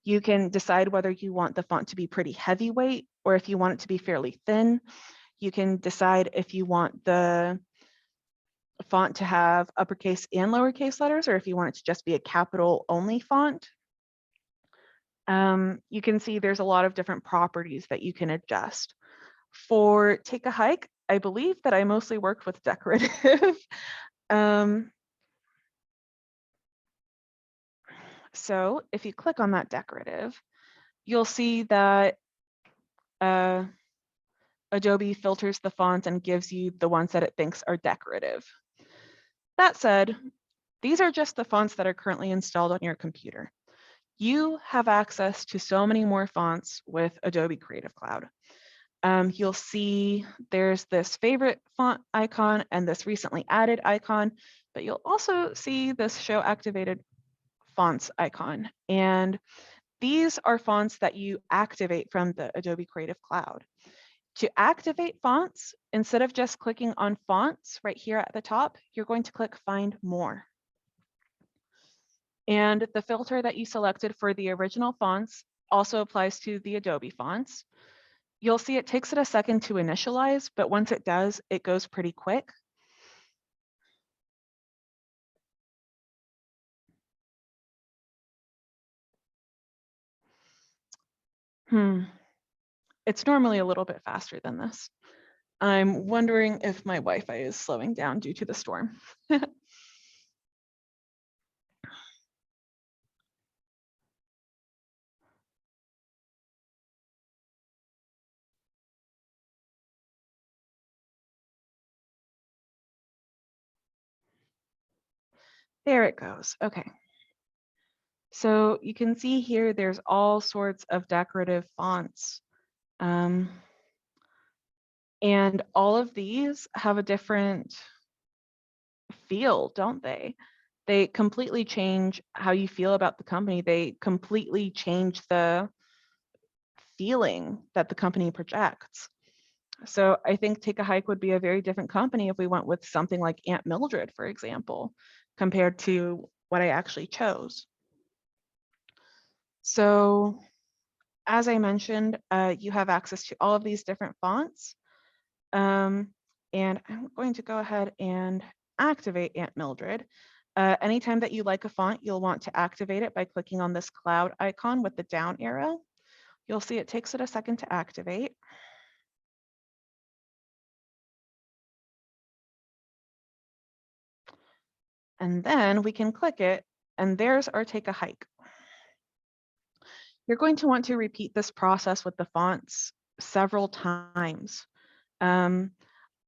S1: You can decide whether you want the font to be pretty heavyweight or if you want it to be fairly thin. You can decide if you want the font to have uppercase and lowercase letters, or if you want it to just be a capital only font. You can see there's a lot of different properties that you can adjust. For Take a Hike, I believe that I mostly worked with decorative. So if you click on that decorative, you'll see that Adobe filters the fonts and gives you the ones that it thinks are decorative. That said, these are just the fonts that are currently installed on your computer. You have access to so many more fonts with Adobe Creative Cloud. You'll see there's this favorite font icon and this recently added icon, but you'll also see this show activated fonts icon. And these are fonts that you activate from the Adobe Creative Cloud. To activate fonts, instead of just clicking on fonts right here at the top, you're going to click Find More. And the filter that you selected for the original fonts also applies to the Adobe fonts. You'll see it takes it a second to initialize, but once it does, it goes pretty quick. It's normally a little bit faster than this. I'm wondering if my Wi-Fi is slowing down due to the storm. There it goes. Okay. So you can see here, there's all sorts of decorative fonts. And all of these have a different feel, don't they? They completely change how you feel about the company. They completely change the feeling that the company projects. So I think Take a Hike would be a very different company if we went with something like Aunt Mildred, for example, compared to what I actually chose. So as I mentioned, you have access to all of these different fonts. And I'm going to go ahead and activate Aunt Mildred. Anytime that you like a font, you'll want to activate it by clicking on this cloud icon with the down arrow. You'll see it takes it a second to activate. And then we can click it, and there's our Take a Hike. You're going to want to repeat this process with the fonts several times. I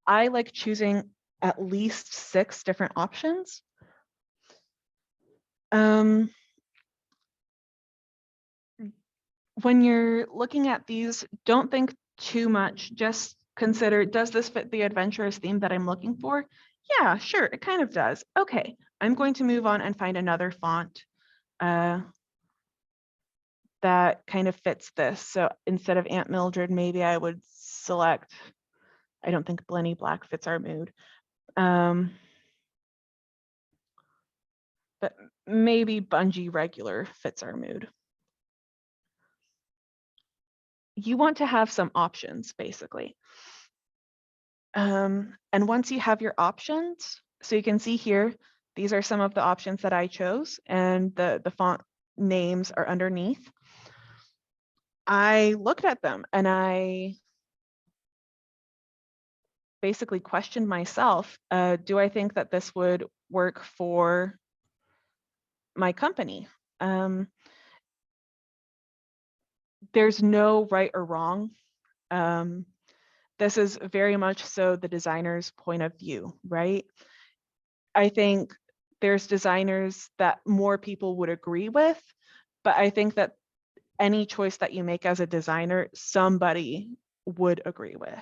S1: like choosing at least 6 different options. When you're looking at these, don't think too much. Just consider, does this fit the adventurous theme that I'm looking for? Yeah, sure, it kind of does. Okay, I'm going to move on and find another font that kind of fits this. So instead of Aunt Mildred, maybe I would select, I don't think Blenny Black fits our mood. But maybe Bungee Regular fits our mood. You want to have some options, basically. And once you have your options, so you can see here, these are some of the options that I chose, and the font names are underneath. I looked at them and I basically questioned myself, do I think that this would work for my company? There's no right or wrong. This is very much so the designer's point of view, right? I think there's designers that more people would agree with, but I think that any choice that you make as a designer, somebody would agree with.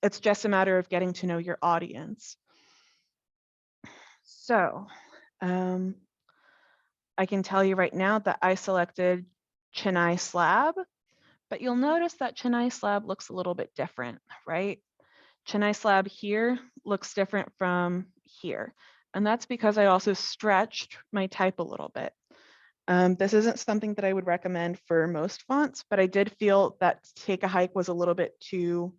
S1: It's just a matter of getting to know your audience. So I can tell you right now that I selected Chennai Slab, but you'll notice that Chennai Slab looks a little bit different, right? Chennai Slab here looks different from here. And that's because I also stretched my type a little bit. This isn't something that I would recommend for most fonts, but I did feel that Take a Hike was a little bit too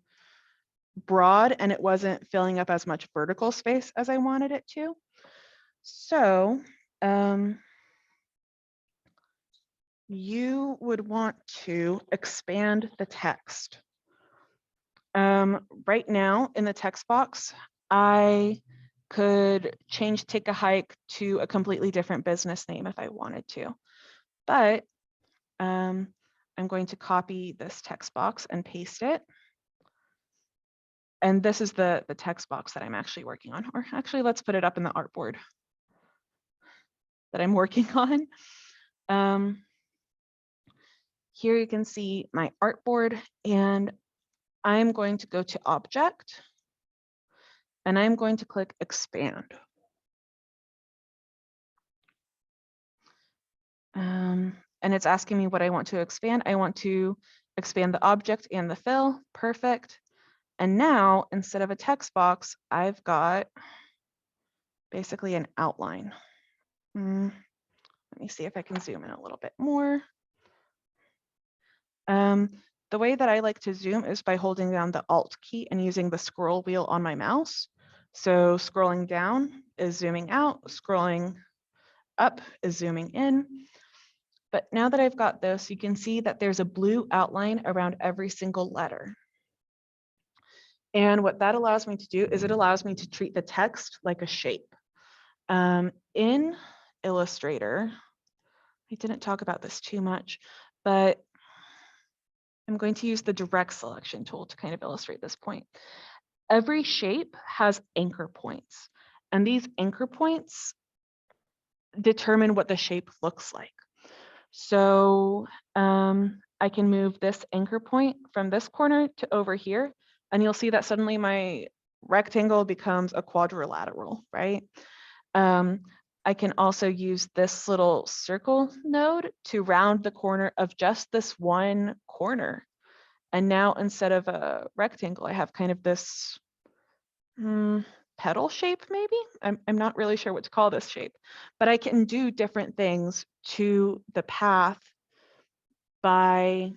S1: broad and it wasn't filling up as much vertical space as I wanted it to. So you would want to expand the text. Right now in the text box, I could change Take a Hike to a completely different business name if I wanted to. But I'm going to copy this text box and paste it. And this is the text box that I'm actually working on. Or actually, let's put it up in the artboard that I'm working on. Here you can see my artboard, and I'm going to go to Object, and I'm going to click Expand. And it's asking me what I want to expand. I want to expand the object and the fill. Perfect. And now, instead of a text box, I've got basically an outline. Let me see if I can zoom in a little bit more. The way that I like to zoom is by holding down the Alt key and using the scroll wheel on my mouse. So scrolling down is zooming out, scrolling up is zooming in. But now that I've got this, you can see that there's a blue outline around every single letter. And what that allows me to do is it allows me to treat the text like a shape. In Illustrator, I didn't talk about this too much, but I'm going to use the direct selection tool to kind of illustrate this point. Every shape has anchor points, and these anchor points determine what the shape looks like. So I can move this anchor point from this corner to over here, and you'll see that suddenly my rectangle becomes a quadrilateral, right? I can also use this little circle node to round the corner of just this one corner. And now instead of a rectangle, I have kind of this petal shape, maybe. I'm not really sure what to call this shape, but I can do different things to the path by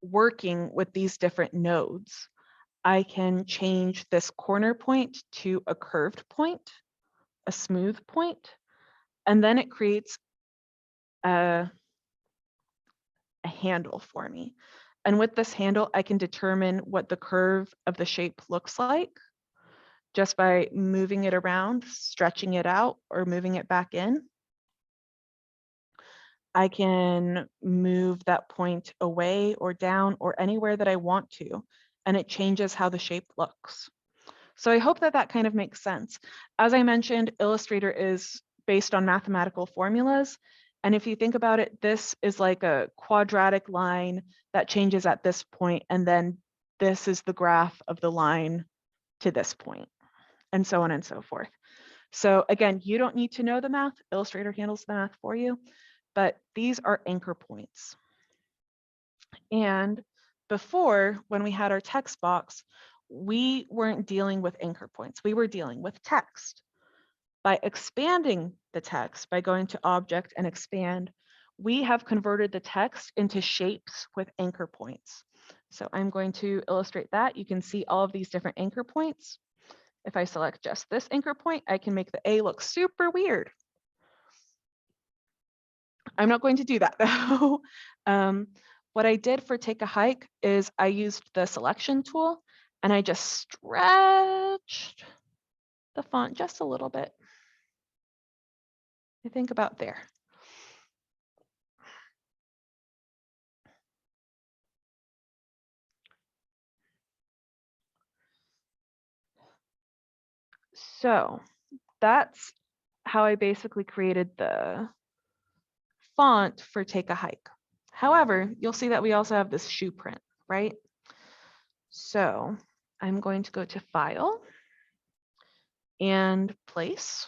S1: working with these different nodes. I can change this corner point to a curved point, a smooth point, and then it creates a handle for me. And with this handle, I can determine what the curve of the shape looks like just by moving it around, stretching it out, or moving it back in. I can move that point away or down or anywhere that I want to, and it changes how the shape looks. So I hope that that kind of makes sense. As I mentioned, Illustrator is based on mathematical formulas. And if you think about it, this is like a quadratic line that changes at this point, and then this is the graph of the line to this point, and so on and so forth. So again, you don't need to know the math. Illustrator handles the math for you, but these are anchor points. And before, when we had our text box, we weren't dealing with anchor points. We were dealing with text. By expanding the text, by going to Object and Expand, we have converted the text into shapes with anchor points. So I'm going to illustrate that. You can see all of these different anchor points. If I select just this anchor point, I can make the A look super weird. I'm not going to do that though. What I did for Take a Hike is I used the selection tool and I just stretched the font just a little bit. I think about there. So that's how I basically created the font for Take a Hike. However, you'll see that we also have this shoe print, right? So I'm going to go to File and Place.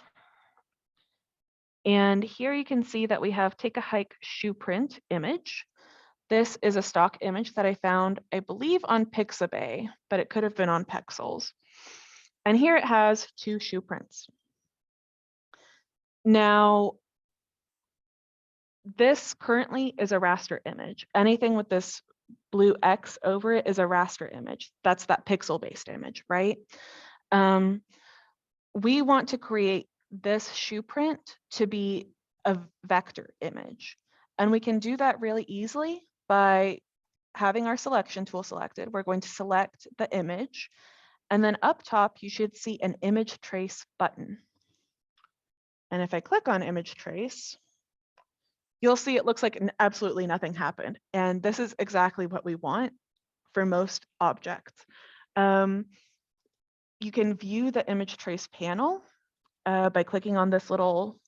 S1: And here you can see that we have Take a Hike shoe print image. This is a stock image that I found, I believe, on Pixabay, but it could have been on Pexels. And here it has 2 shoe prints. Now, this currently is a raster image. Anything with this blue X over it is a raster image. That's that pixel-based image, right? We want to create this shoe print to be a vector image. And we can do that really easily by having our selection tool selected. We're going to select the image. And then up top, you should see an image trace button. And if I click on image trace, you'll see it looks like absolutely nothing happened. And this is exactly what we want for most objects. You can view the image trace panel by clicking on this little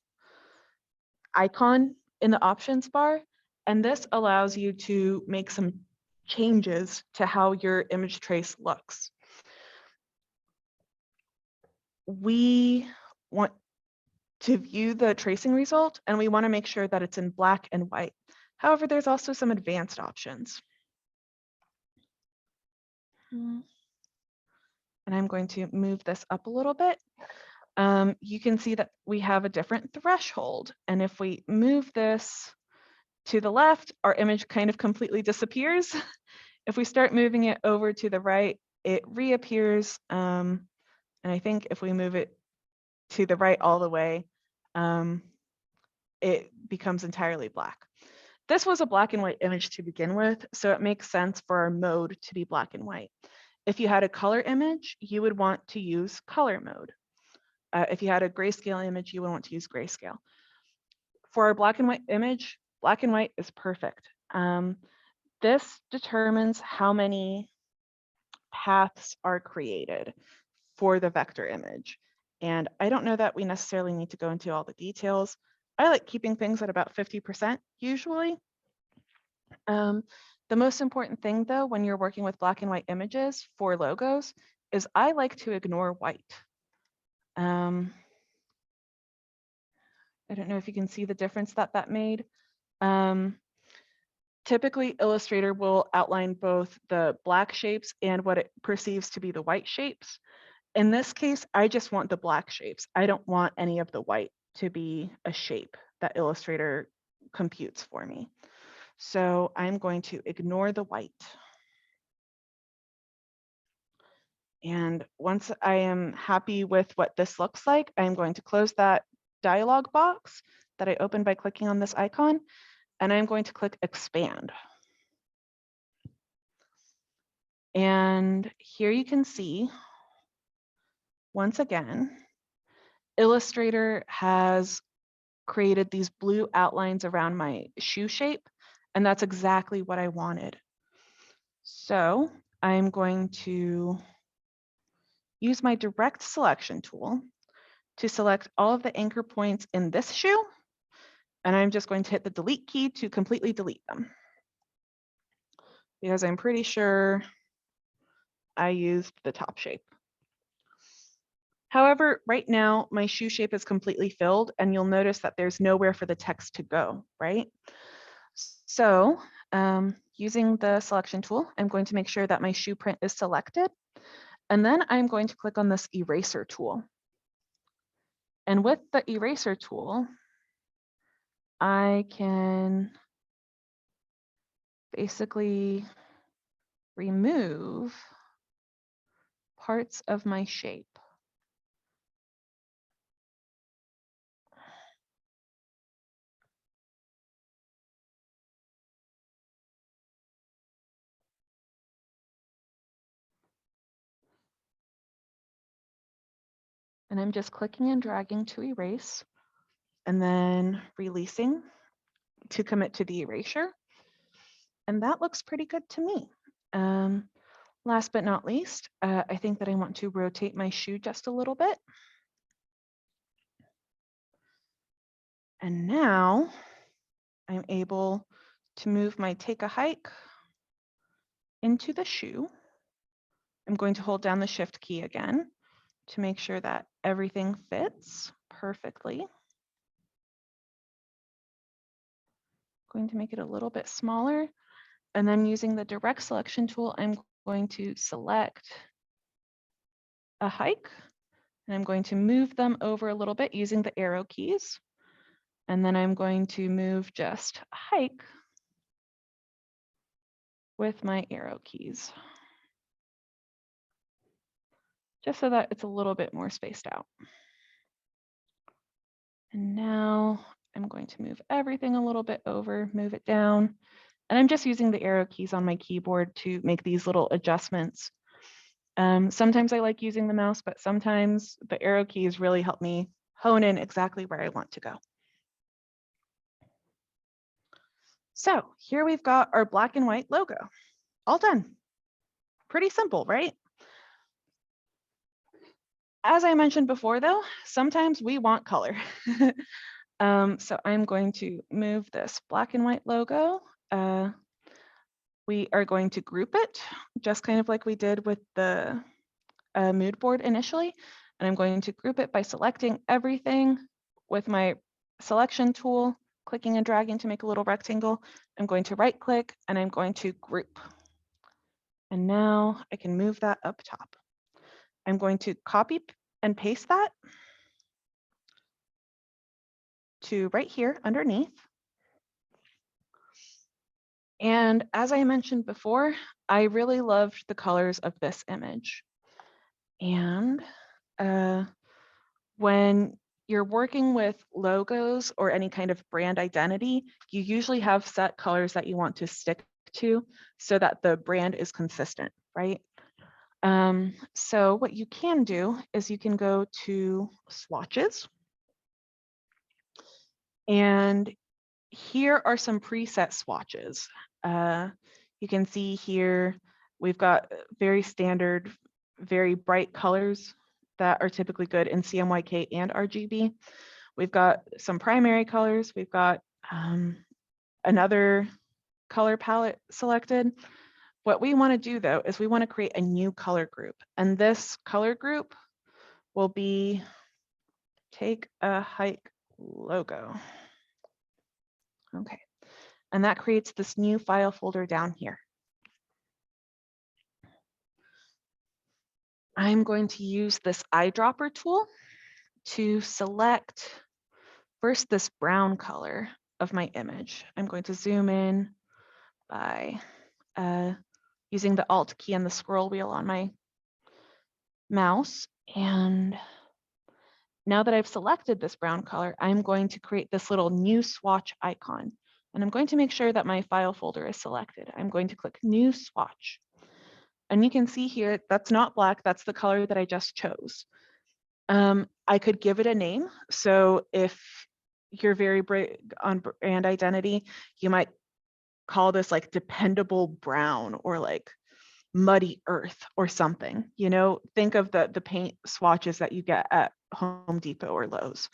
S1: icon in the options bar. And this allows you to make some changes to how your image trace looks. We want to view the tracing result, and we want to make sure that it's in black and white. However, there's also some advanced options. And I'm going to move this up a little bit. You can see that we have a different threshold. And if we move this to the left, our image kind of completely disappears. If we start moving it over to the right, it reappears. And I think if we move it to the right all the way, it becomes entirely black. This was a black and white image to begin with, so it makes sense for our mode to be black and white. If you had a color image, you would want to use color mode. If you had a grayscale image, you would want to use grayscale. For our black and white image, black and white is perfect. This determines how many paths are created for the vector image. And I don't know that we necessarily need to go into all the details. I like keeping things at about 50% usually. The most important thing though, when you're working with black and white images for logos, is I like to ignore white. I don't know if you can see the difference that that made. Typically, Illustrator will outline both the black shapes and what it perceives to be the white shapes. In this case, I just want the black shapes. I don't want any of the white to be a shape that Illustrator computes for me. So I'm going to ignore the white. And once I am happy with what this looks like, I'm going to close that dialog box that I opened by clicking on this icon, and I'm going to click expand. And here you can see, once again, Illustrator has created these blue outlines around my shoe shape, and that's exactly what I wanted. So I'm going to use my direct selection tool to select all of the anchor points in this shoe, and I'm just going to hit the delete key to completely delete them, because I'm pretty sure I used the top shape. However, right now my shoe shape is completely filled, and you'll notice that there's nowhere for the text to go, right? So using the selection tool, I'm going to make sure that my shoe print is selected, and then I'm going to click on this eraser tool. And with the eraser tool, I can basically remove parts of my shape. And I'm just clicking and dragging to erase, and then releasing to commit to the erasure. And that looks pretty good to me. Last but not least, I think that I want to rotate my shoe just a little bit. And now I'm able to move my take a hike into the shoe. I'm going to hold down the shift key again to make sure that everything fits perfectly. Going to make it a little bit smaller, and then using the direct selection tool, I'm going to select a hike, and I'm going to move them over a little bit using the arrow keys. And then I'm going to move just hike with my arrow keys, just so that it's a little bit more spaced out. And now I'm going to move everything a little bit over, move it down. And I'm just using the arrow keys on my keyboard to make these little adjustments. Sometimes I like using the mouse, but sometimes the arrow keys really help me hone in exactly where I want to go. So here we've got our black and white logo, all done. Pretty simple, right? As I mentioned before though, sometimes we want color. So I'm going to move this black and white logo. We are going to group it, just kind of like we did with the mood board initially. And I'm going to group it by selecting everything with my selection tool, clicking and dragging to make a little rectangle. I'm going to right click and I'm going to group. And now I can move that up top. I'm going to copy and paste that to right here underneath. And as I mentioned before, I really loved the colors of this image. And when you're working with logos or any kind of brand identity, you usually have set colors that you want to stick to so that the brand is consistent, right? So what you can do is you can go to swatches, and here are some preset swatches. You can see here we've got very standard, very bright colors that are typically good in CMYK and RGB. We've got some primary colors. We've got another color palette selected. What we want to do though is we want to create a new color group, and this color group will be Take a Hike logo. Okay, and that creates this new file folder down here. I'm going to use this eyedropper tool to select first this brown color of my image. I'm going to zoom in by using the Alt key and the scroll wheel on my mouse. And now that I've selected this brown color, I'm going to create this little new swatch icon. And I'm going to make sure that my file folder is selected. I'm going to click New Swatch. And you can see here, that's not black, that's the color that I just chose. I could give it a name. So if you're very big on brand identity, you might call this like dependable brown or like muddy earth or something. You know, think of the paint swatches that you get at Home Depot or Lowe's.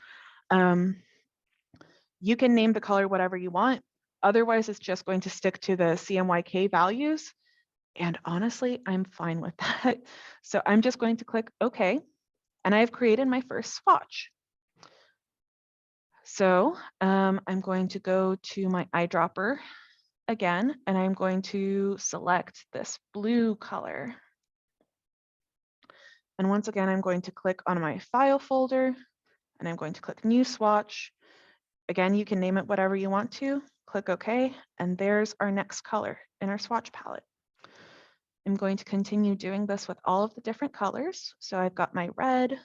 S1: You can name the color whatever you want. Otherwise, it's just going to stick to the CMYK values. And honestly, I'm fine with that. So I'm just going to click OK. And I've created my first swatch. So I'm going to go to my eyedropper again, and I'm going to select this blue color. And once again, I'm going to click on my file folder, and I'm going to click New Swatch. Again, you can name it whatever you want to. Click OK, and there's our next color in our swatch palette. I'm going to continue doing this with all of the different colors. So I've got my red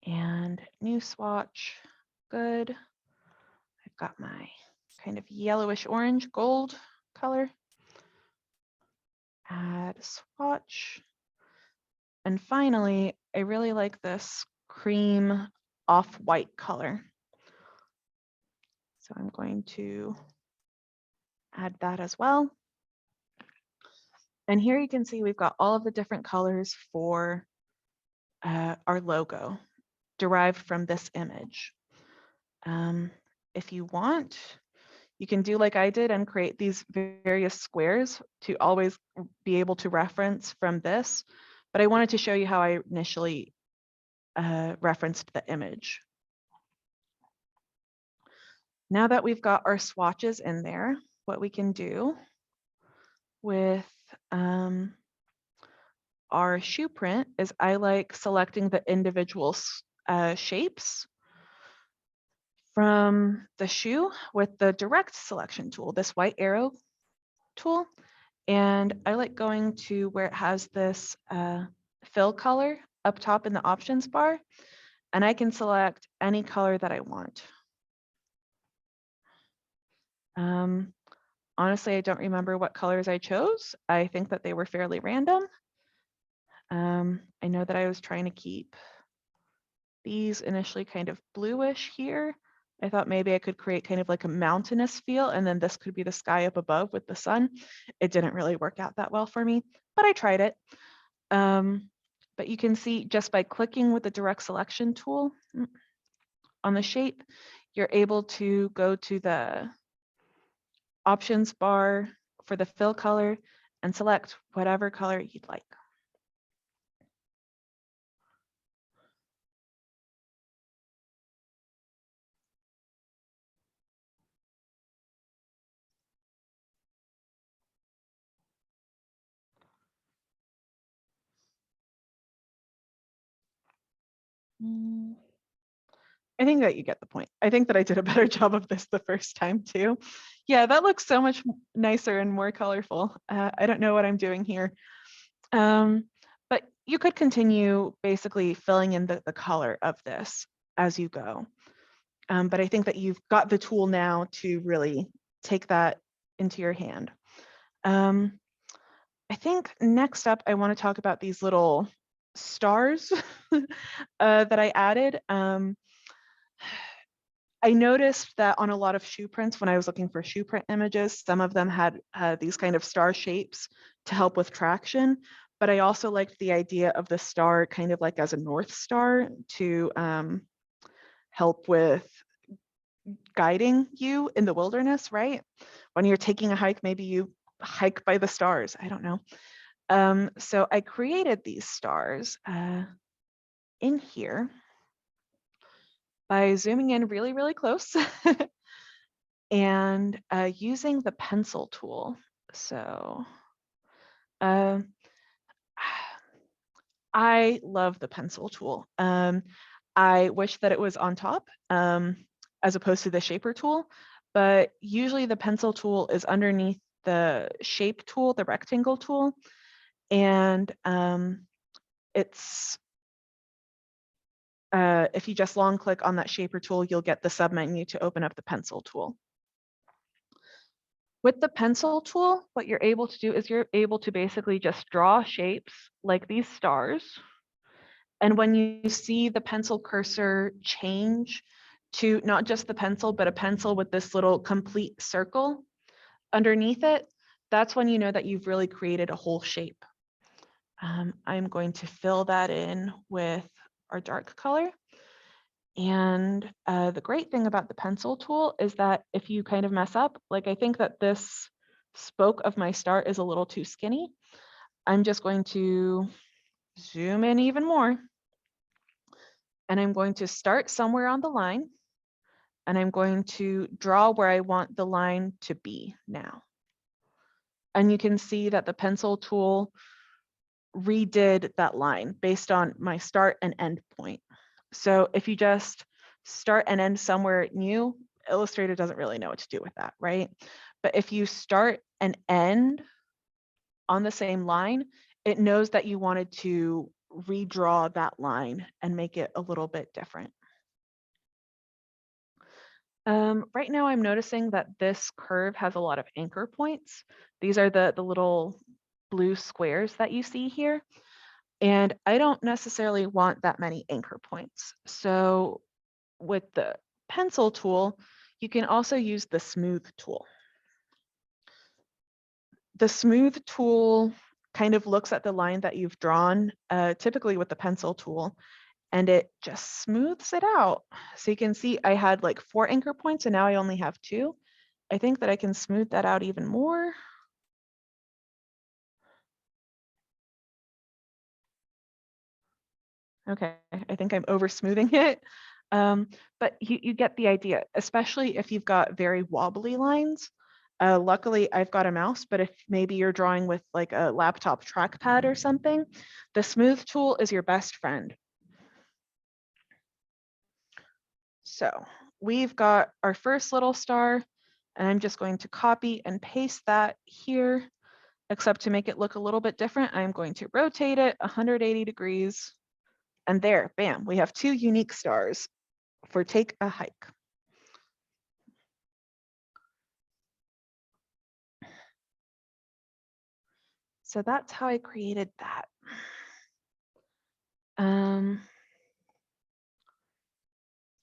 S1: and new swatch, good. I've got my kind of yellowish orange gold color. Add swatch. And finally, I really like this cream off-white color. So I'm going to add that as well. And here you can see we've got all of the different colors for our logo derived from this image. If you want, you can do like I did and create these various squares to always be able to reference from this. But I wanted to show you how I initially referenced the image. Now that we've got our swatches in there, what we can do with our shoe print is I like selecting the individual shapes from the shoe with the direct selection tool, this white arrow tool. And I like going to where it has this fill color up top in the options bar, and I can select any color that I want. Honestly, I don't remember what colors I chose. I think that they were fairly random. I know that I was trying to keep these initially kind of bluish here. I thought maybe I could create kind of like a mountainous feel, and then this could be the sky up above with the sun. It didn't really work out that well for me, but I tried it. But you can see just by clicking with the direct selection tool on the shape, you're able to go to the options bar for the fill color and select whatever color you'd like. I think that you get the point. I think that I did a better job of this the first time too. Yeah, that looks so much nicer and more colorful. I don't know what I'm doing here. But you could continue basically filling in the color of this as you go. But I think that you've got the tool now to really take that into your hand. I think next up, I want to talk about these little stars that I added. I noticed that on a lot of shoe prints, when I was looking for shoe print images, some of them had these kind of star shapes to help with traction. But I also liked the idea of the star kind of like as a North Star to help with guiding you in the wilderness, right? When you're taking a hike, maybe you hike by the stars. I don't know. So I created these stars in here by zooming in really, really close and using the pencil tool. So I love the pencil tool. I wish that it was on top as opposed to the shaper tool, but usually the pencil tool is underneath the shape tool, the rectangle tool, and it's if you just long click on that shaper tool, you'll get the submenu to open up the pencil tool. With the pencil tool, what you're able to do is you're able to basically just draw shapes like these stars. And when you see the pencil cursor change to not just the pencil, but a pencil with this little complete circle underneath it, that's when you know that you've really created a whole shape. I'm going to fill that in with our dark color. And the great thing about the pencil tool is that if you kind of mess up, like I think that this spoke of my star is a little too skinny, I'm just going to zoom in even more. And I'm going to start somewhere on the line. And I'm going to draw where I want the line to be now. And you can see that the pencil tool redid that line based on my start and end point. So if you just start and end somewhere new, Illustrator doesn't really know what to do with that, right? But if you start and end on the same line, it knows that you wanted to redraw that line and make it a little bit different. Right now I'm noticing that this curve has a lot of anchor points. These are the little blue squares that you see here. And I don't necessarily want that many anchor points. So with the pencil tool, you can also use the smooth tool. The smooth tool kind of looks at the line that you've drawn, typically with the pencil tool, and it just smooths it out. So you can see I had like 4 anchor points and now I only have 2. I think that I can smooth that out even more. Okay, I think I'm over smoothing it. But you get the idea, especially if you've got very wobbly lines. Luckily, I've got a mouse, but if maybe you're drawing with like a laptop trackpad or something, the smooth tool is your best friend. So we've got our first little star, and I'm just going to copy and paste that here, except to make it look a little bit different, I'm going to rotate it 180 degrees. And there, bam, we have 2 unique stars for Take a Hike. So that's how I created that.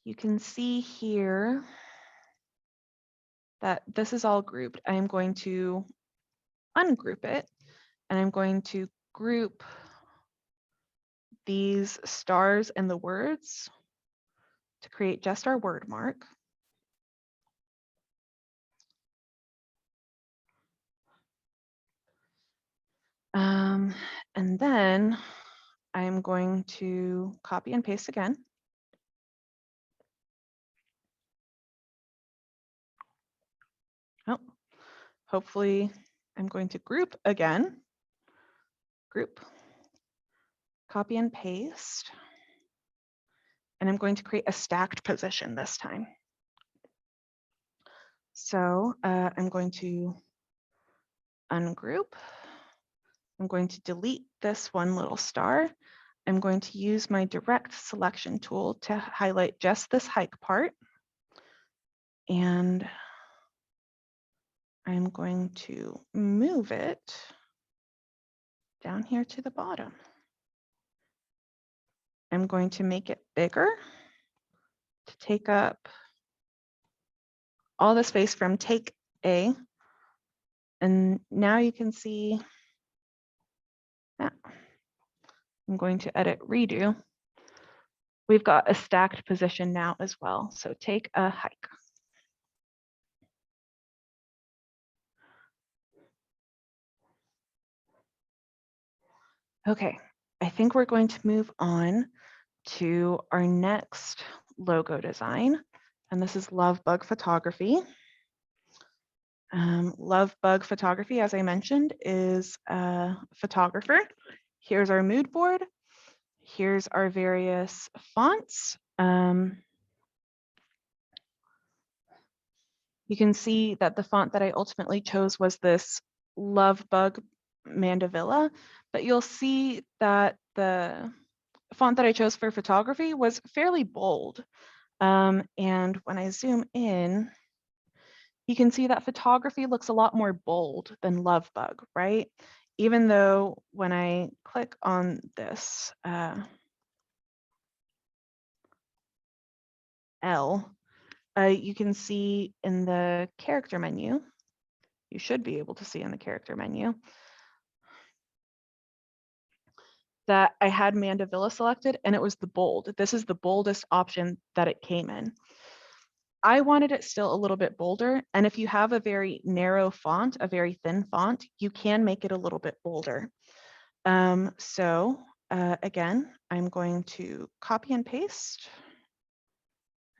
S1: You can see here that this is all grouped. I'm going to ungroup it, and I'm going to group these stars and the words to create just our word mark. And then I'm going to copy and paste again. Oh, hopefully I'm going to group again. Group, copy and paste. And I'm going to create a stacked position this time. So I'm going to ungroup. I'm going to delete this one little star. I'm going to use my direct selection tool to highlight just this hike part. And I'm going to move it down here to the bottom. I'm going to make it bigger to take up all the space from take A. And now you can see that. I'm going to edit redo. We've got a stacked position now as well. So take a hike. Okay, I think we're going to move on to our next logo design. And this is Love Bug Photography. Love Bug Photography, as I mentioned, is a photographer. Here's our mood board. here's our various fonts. You can see that the font that I ultimately chose was this Love Bug Mandevilla, but you'll see that the font that I chose for photography was fairly bold. And when I zoom in, you can see that photography looks a lot more bold than Love Bug, right? Even though when I click on this L, you can see in the character menu, you should be able to see in the character menu, that I had Mandevilla selected and it was the bold. This is the boldest option that it came in. I wanted it still a little bit bolder. And if you have a very narrow font, a very thin font, you can make it a little bit bolder. Again, I'm going to copy and paste.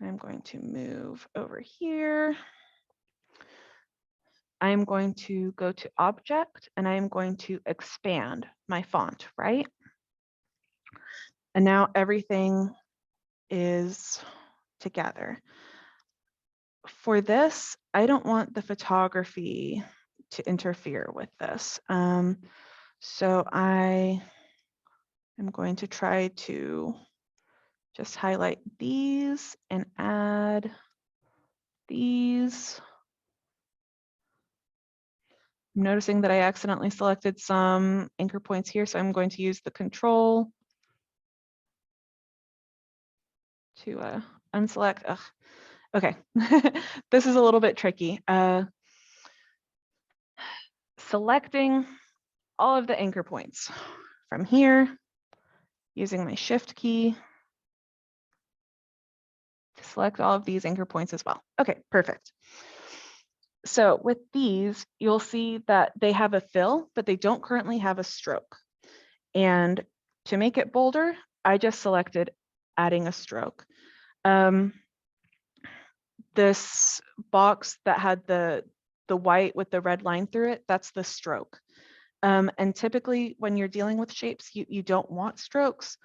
S1: I'm going to move over here. I'm going to go to object and I'm going to expand my font, right? And now everything is together. For this, I don't want the photography to interfere with this. So I am going to try to just highlight these and add these. I'm noticing that I accidentally selected some anchor points here, so I'm going to use the control to unselect. Ugh. Okay, this is a little bit tricky. Selecting all of the anchor points from here, using my shift key to select all of these anchor points as well. Okay, perfect. So with these, you'll see that they have a fill, but they don't currently have a stroke. And to make it bolder, I just selected adding a stroke. This box that had the white with the red line through it, that's the stroke. And typically when you're dealing with shapes, you don't want strokes,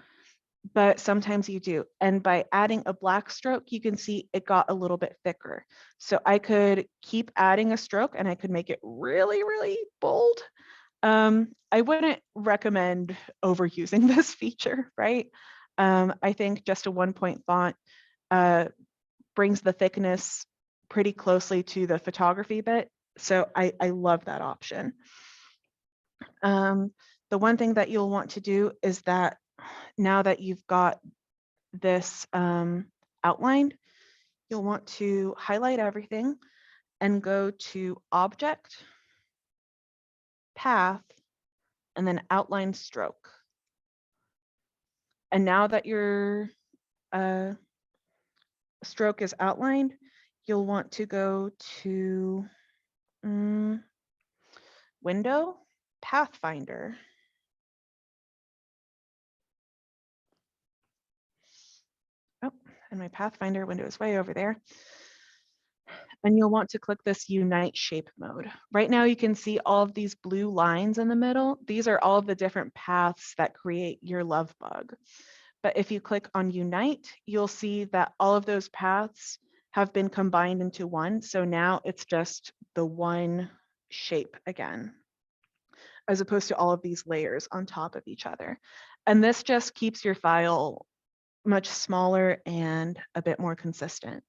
S1: but sometimes you do. And by adding a black stroke, you can see it got a little bit thicker. So I could keep adding a stroke and I could make it really, really bold. I wouldn't recommend overusing this feature, right? I think just a 1-point font brings the thickness pretty closely to the photography bit. So I love that option. The one thing that you'll want to do is that now that you've got this outlined, you'll want to highlight everything and go to Object, Path, and then Outline Stroke. And now that your stroke is outlined, you'll want to go to Window, Pathfinder. Oh, and my Pathfinder window is way over there. And you'll want to click this Unite Shape Mode. Right now you can see all of these blue lines in the middle. These are all of the different paths that create your love bug. But if you click on Unite, you'll see that all of those paths have been combined into one. So now it's just the one shape again, as opposed to all of these layers on top of each other. And this just keeps your file much smaller and a bit more consistent.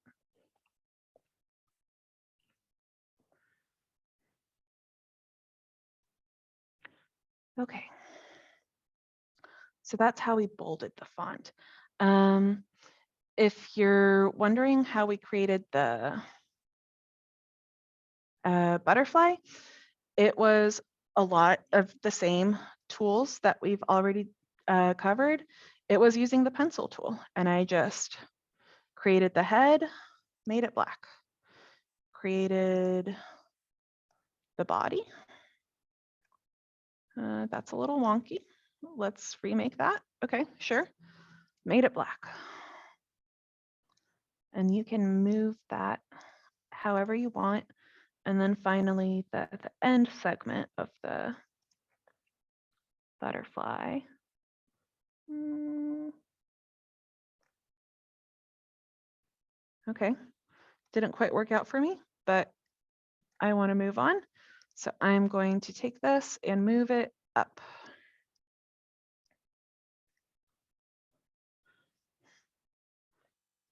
S1: Okay. So that's how we bolded the font. If you're wondering how we created the butterfly, it was a lot of the same tools that we've already covered. It was using the pencil tool, and I just created the head, made it black, created the body. That's a little wonky. Let's remake that. Okay, sure. Made it black. And you can move that however you want. And then finally, the end segment of the butterfly. Okay, didn't quite work out for me, but I want to move on. So I'm going to take this and move it up.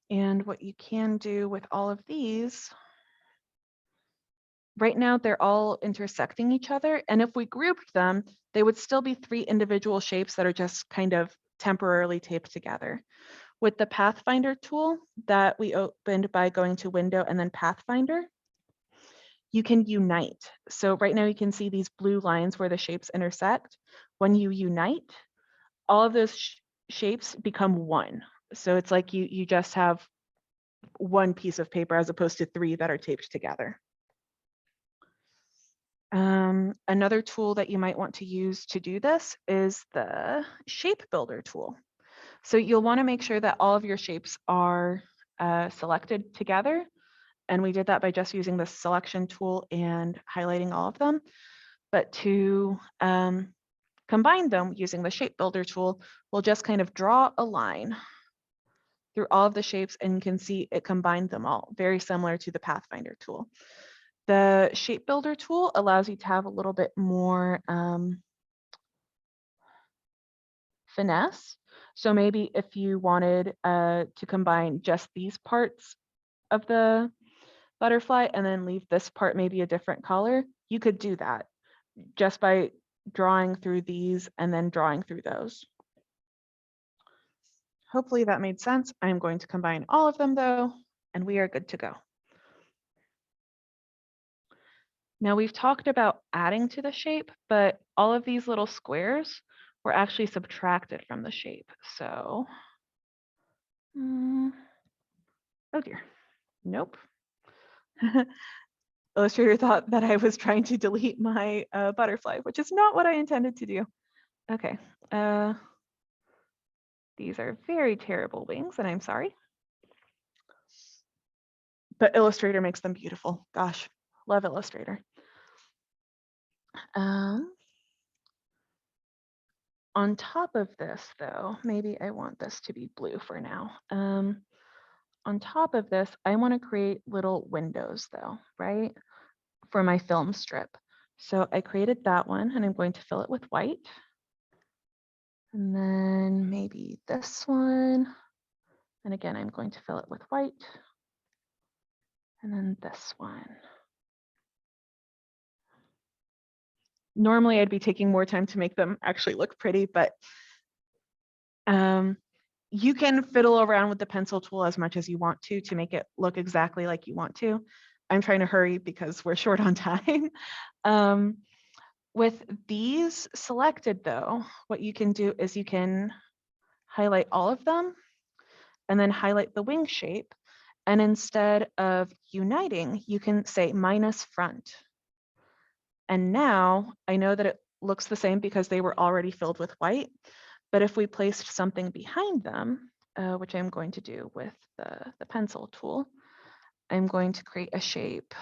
S1: And what you can do with all of these, right now they're all intersecting each other. And if we grouped them, they would still be 3 individual shapes that are just kind of temporarily taped together. With the Pathfinder tool that we opened by going to Window and then Pathfinder, you can unite. So right now you can see these blue lines where the shapes intersect. When you unite, all of those shapes become one. So it's like you just have one piece of paper as opposed to 3 that are taped together. Another tool that you might want to use to do this is the Shape Builder tool. So you'll want to make sure that all of your shapes are selected together. And we did that by just using the selection tool and highlighting all of them. But to combine them using the Shape Builder tool, we'll just kind of draw a line through all of the shapes, and you can see it combined them all, very similar to the Pathfinder tool. The Shape Builder tool allows you to have a little bit more finesse. So maybe if you wanted to combine just these parts of the butterfly and then leave this part maybe a different color, you could do that just by drawing through these and then drawing through those. Hopefully that made sense. I'm going to combine all of them though, and we are good to go. Now we've talked about adding to the shape, but all of these little squares were actually subtracted from the shape. So, oh dear, nope. Illustrator thought that I was trying to delete my butterfly, which is not what I intended to do. Okay, these are very terrible wings, and I'm sorry. But Illustrator makes them beautiful. Gosh, love Illustrator. On top of this, though, maybe I want this to be blue for now. On top of this, I want to create little windows, though, right, for my film strip. So I created that one, and I'm going to fill it with white. And then maybe this one. And again, I'm going to fill it with white. And then this one. Normally, I'd be taking more time to make them actually look pretty, but you can fiddle around with the pencil tool as much as you want to make it look exactly like you want to. I'm trying to hurry because we're short on time. With these selected though, what you can do is you can highlight all of them and then highlight the wing shape. And instead of uniting, you can say minus front. And now I know that it looks the same because they were already filled with white. But if we placed something behind them, which I'm going to do with the pencil tool, I'm going to create a shape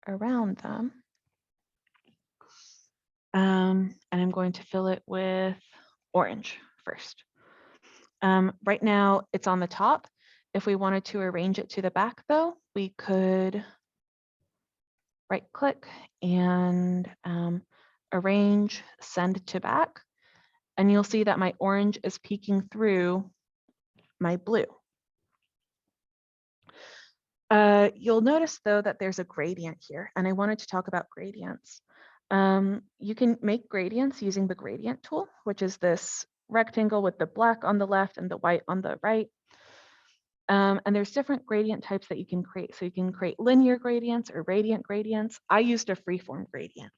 S1: around them. And I'm going to fill it with orange first. Right now it's on the top. If we wanted to arrange it to the back though, we could right click and arrange, send to back. And you'll see that my orange is peeking through my blue. You'll notice though that there's a gradient here, and I wanted to talk about gradients. You can make gradients using the gradient tool, which is this rectangle with the black on the left and the white on the right. And there's different gradient types that you can create. So you can create linear gradients or radiant gradients. I used a freeform gradient.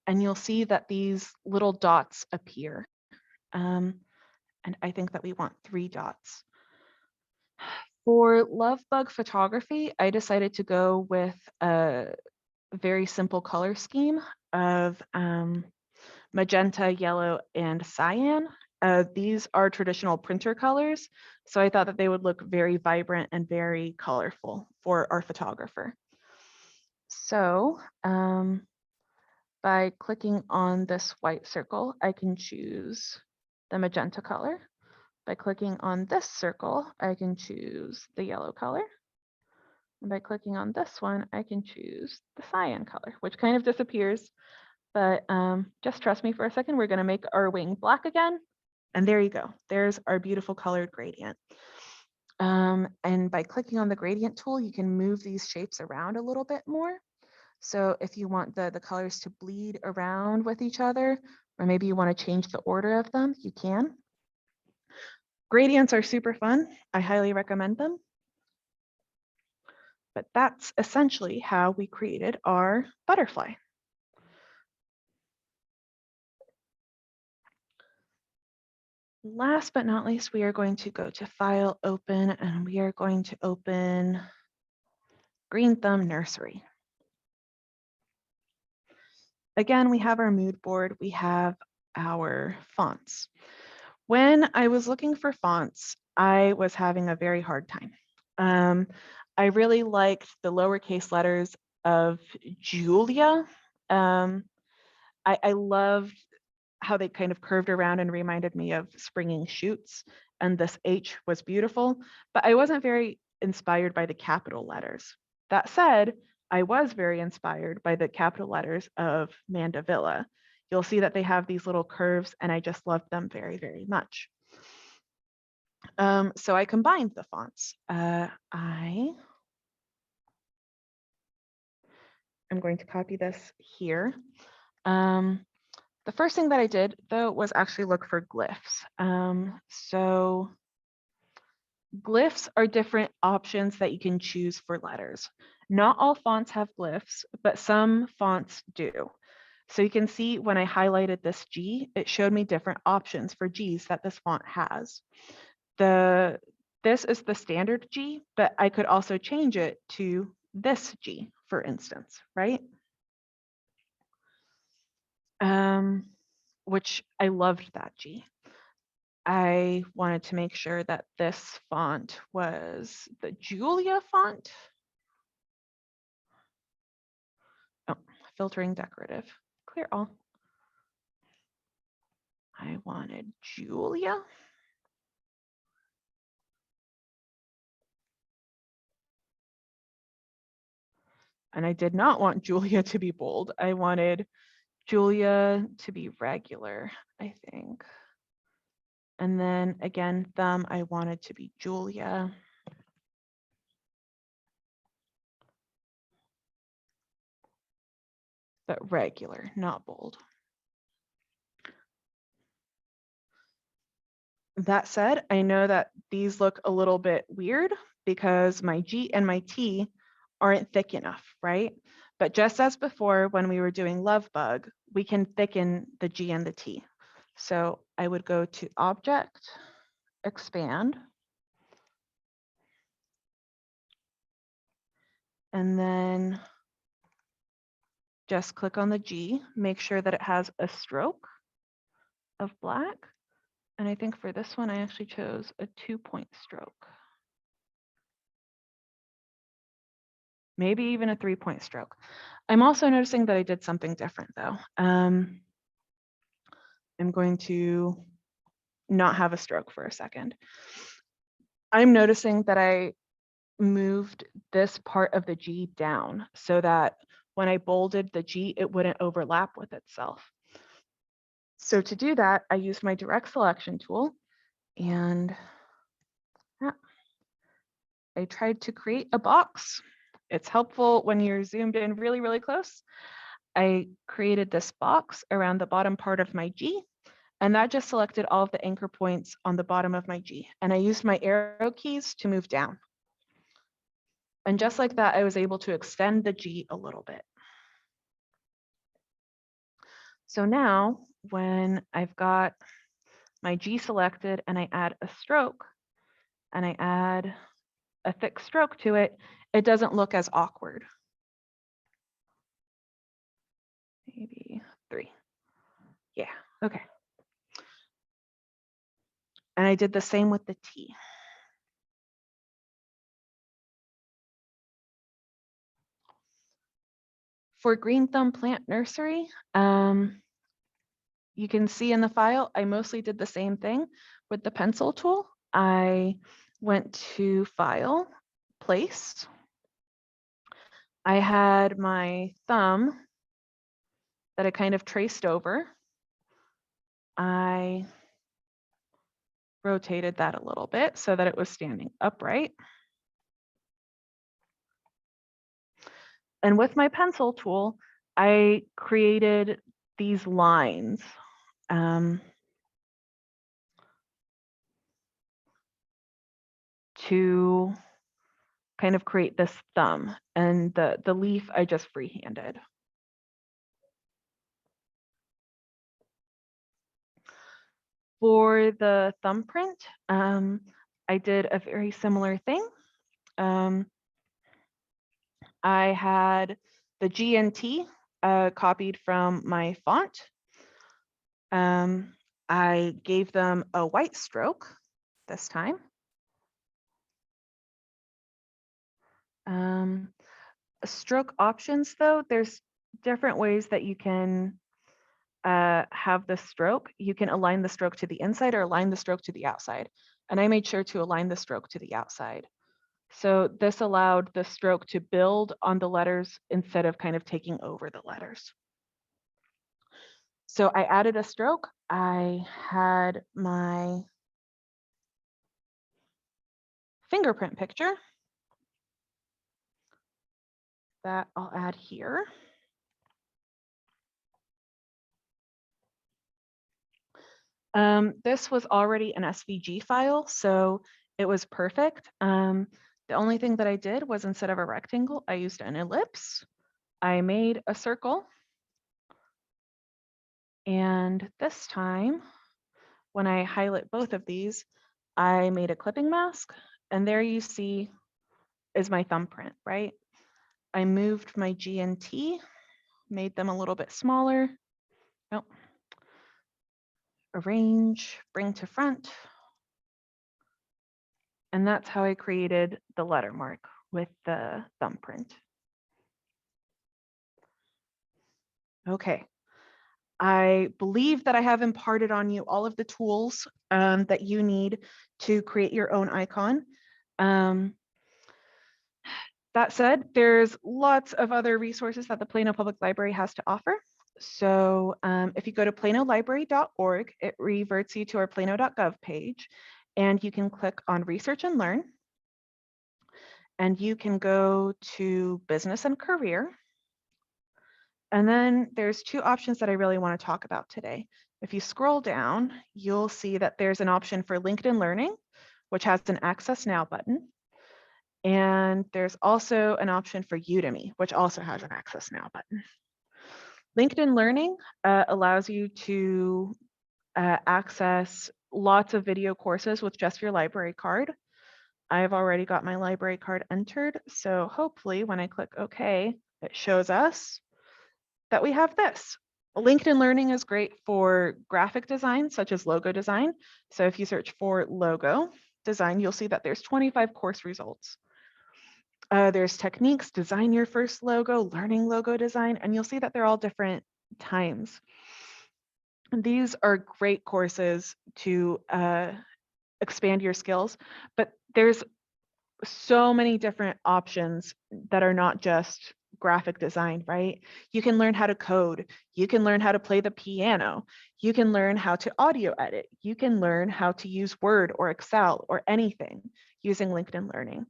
S1: And you'll see that these little dots appear. And I think that we want 3 dots. For love bug photography, I decided to go with a very simple color scheme of magenta, yellow, and cyan. These are traditional printer colors, so I thought that they would look very vibrant and very colorful for our photographer. So by clicking on this white circle, I can choose the magenta color. By clicking on this circle, I can choose the yellow color. And by clicking on this one, I can choose the cyan color, which kind of disappears. But just trust me for a second. We're going to make our wing black again. And there you go. There's our beautiful colored gradient. And by clicking on the gradient tool, you can move these shapes around a little bit more. So if you want the colors to bleed around with each other, or maybe you want to change the order of them, you can. Gradients are super fun. I highly recommend them. But that's essentially how we created our butterfly. Last but not least, we are going to go to File, Open, and we are going to open Green Thumb Nursery. Again, we have our mood board, we have our fonts. When I was looking for fonts, I was having a very hard time. I really liked the lowercase letters of Julia. I loved how they kind of curved around and reminded me of springing shoots, and this H was beautiful, but I wasn't very inspired by the capital letters. That said, I was very inspired by the capital letters of Mandevilla. You'll see that they have these little curves, and I just loved them very, very much. So I combined the fonts. I am going to copy this here. The first thing that I did, though, was actually look for glyphs. So glyphs are different options that you can choose for letters. Not all fonts have glyphs, but some fonts do. So you can see when I highlighted this G, it showed me different options for Gs that this font has. This is the standard G, but I could also change it to this G, for instance, right? Which I loved that G. I wanted to make sure that this font was the Julia font. Oh, filtering decorative, clear all. I wanted Julia. And I did not want Julia to be bold. I wanted Julia to be regular, I think. And then again, thumb, I wanted to be Julia. But regular, not bold. That said, I know that these look a little bit weird because my G and my T aren't thick enough, right? But just as before, when we were doing Love Bug, we can thicken the G and the T. So I would go to Object, Expand, and then just click on the G, make sure that it has a stroke of black. And I think for this one, I actually chose a 2-point stroke. Maybe even a 3-point stroke. I'm also noticing that I did something different though. I'm going to not have a stroke for a second. I'm noticing that I moved this part of the G down so that when I bolded the G, it wouldn't overlap with itself. So to do that, I used my direct selection tool and I tried to create a box. It's helpful when you're zoomed in really, really close. I created this box around the bottom part of my G, and that just selected all of the anchor points on the bottom of my G. And I used my arrow keys to move down. And just like that, I was able to extend the G a little bit. So now when I've got my G selected and I add a stroke and I add a thick stroke to it, it doesn't look as awkward. Maybe 3. Yeah, okay. And I did the same with the T. For Green Thumb Plant Nursery, you can see in the file, I mostly did the same thing with the pencil tool. I went to File, Place. I had my thumb that I kind of traced over. I rotated that a little bit so that it was standing upright. And with my pencil tool, I created these lines. To kind of create this thumb, and the leaf I just freehanded. For the thumbprint, I did a very similar thing. I had the GNT copied from my font. I gave them a white stroke this time. Stroke options, though, there's different ways that you can have the stroke. You can align the stroke to the inside or align the stroke to the outside. And I made sure to align the stroke to the outside. So this allowed the stroke to build on the letters instead of kind of taking over the letters. So I added a stroke. I had my fingerprint picture that I'll add here. This was already an SVG file, so it was perfect. The only thing that I did was, instead of a rectangle, I used an ellipse. I made a circle. And this time, when I highlight both of these, I made a clipping mask. And there you see is my thumbprint, right? I moved my GNT, made them a little bit smaller. Oh. Arrange, bring to front. And that's how I created the letter mark with the thumbprint. Okay. I believe that I have imparted on you all of the tools that you need to create your own icon. That said, there's lots of other resources that the Plano Public Library has to offer. So if you go to planolibrary.org, it reverts you to our plano.gov page, and you can click on Research and Learn. And you can go to Business and Career. And then there's two options that I really want to talk about today. If you scroll down, you'll see that there's an option for LinkedIn Learning, which has an Access Now button. And there's also an option for Udemy, which also has an Access Now button. LinkedIn Learning allows you to access lots of video courses with just your library card. I've already got my library card entered, so hopefully when I click OK, it shows us that we have this. LinkedIn Learning is great for graphic design, such as logo design. So if you search for logo design, you'll see that there's 25 course results. There's techniques, design your first logo, learning logo design, and you'll see that they're all different times. And these are great courses to expand your skills, but there's so many different options that are not just graphic design, right? You can learn how to code. You can learn how to play the piano. You can learn how to audio edit. You can learn how to use Word or Excel or anything using LinkedIn Learning.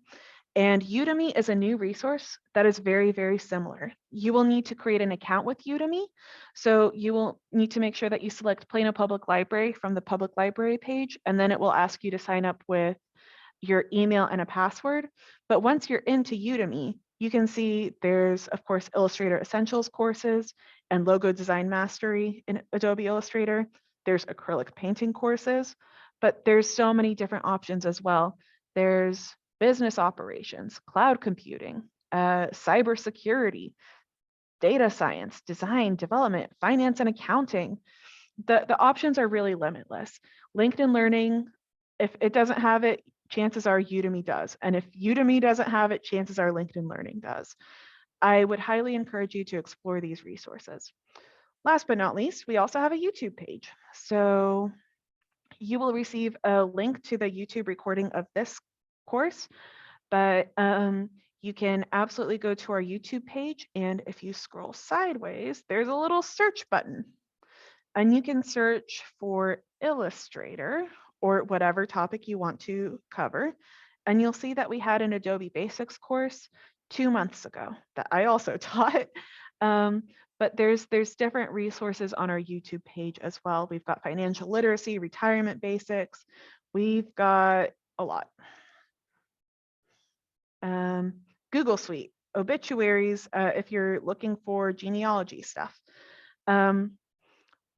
S1: And Udemy is a new resource that is very, very similar. You will need to create an account with Udemy. So you will need to make sure that you select Plano Public Library from the public library page, and then it will ask you to sign up with your email and a password. But once you're into Udemy, you can see there's, of course, Illustrator Essentials courses and Logo Design Mastery in Adobe Illustrator. There's acrylic painting courses, but there's so many different options as well. There's business operations, cloud computing, cybersecurity, data science, design, development, finance, and accounting. The options are really limitless. LinkedIn Learning, if it doesn't have it, chances are Udemy does. And if Udemy doesn't have it, chances are LinkedIn Learning does. I would highly encourage you to explore these resources. Last but not least, we also have a YouTube page. So you will receive a link to the YouTube recording of this course, but you can absolutely go to our YouTube page, and if you scroll sideways, there's a little search button, and you can search for Illustrator or whatever topic you want to cover. And you'll see that we had an Adobe Basics course 2 months ago that I also taught. Um, but there's different resources on our YouTube page as well. We've got financial literacy, retirement basics. We've got a lot. Google Suite, obituaries, if you're looking for genealogy stuff.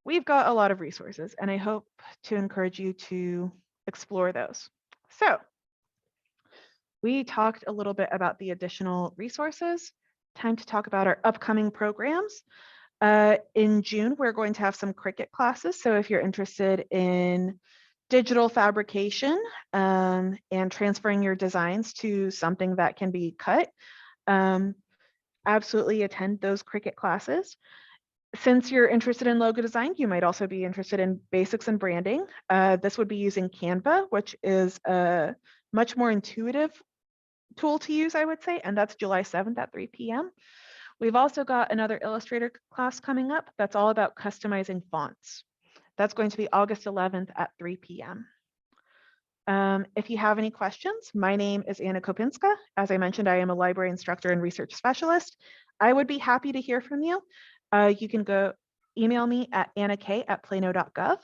S1: We've got a lot of resources, and I hope to encourage you to explore those. So we talked a little bit about the additional resources. Time to talk about our upcoming programs. In June, we're going to have some Cricut classes. So if you're interested in digital fabrication and transferring your designs to something that can be cut, absolutely attend those Cricut classes. Since you're interested in logo design, you might also be interested in basics and branding. This would be using Canva, which is a much more intuitive tool to use, I would say, and that's July 7th at 3 p.m. We've also got another Illustrator class coming up that's all about customizing fonts. That's going to be August 11th at 3 p.m. If you have any questions, my name is Anna Kopinska. As I mentioned, I am a library instructor and research specialist. I would be happy to hear from you. You can go email me at annak@plano.gov.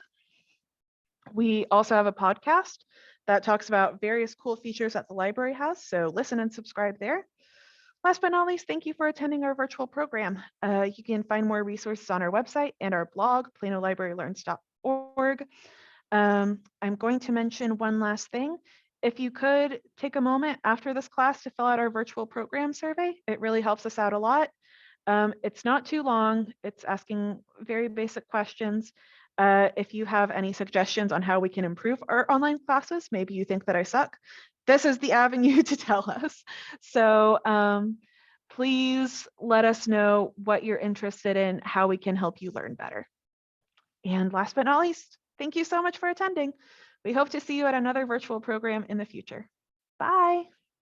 S1: We also have a podcast that talks about various cool features that the library has, so listen and subscribe there. Last but not least, thank you for attending our virtual program. You can find more resources on our website and our blog, planolibrarylearns.org. I'm going to mention one last thing. If you could take a moment after this class to fill out our virtual program survey, it really helps us out a lot. It's not too long. It's asking very basic questions. If you have any suggestions on how we can improve our online classes, maybe you think that I suck, this is the avenue to tell us. So please let us know what you're interested in, how we can help you learn better. And last but not least, thank you so much for attending. We hope to see you at another virtual program in the future. Bye.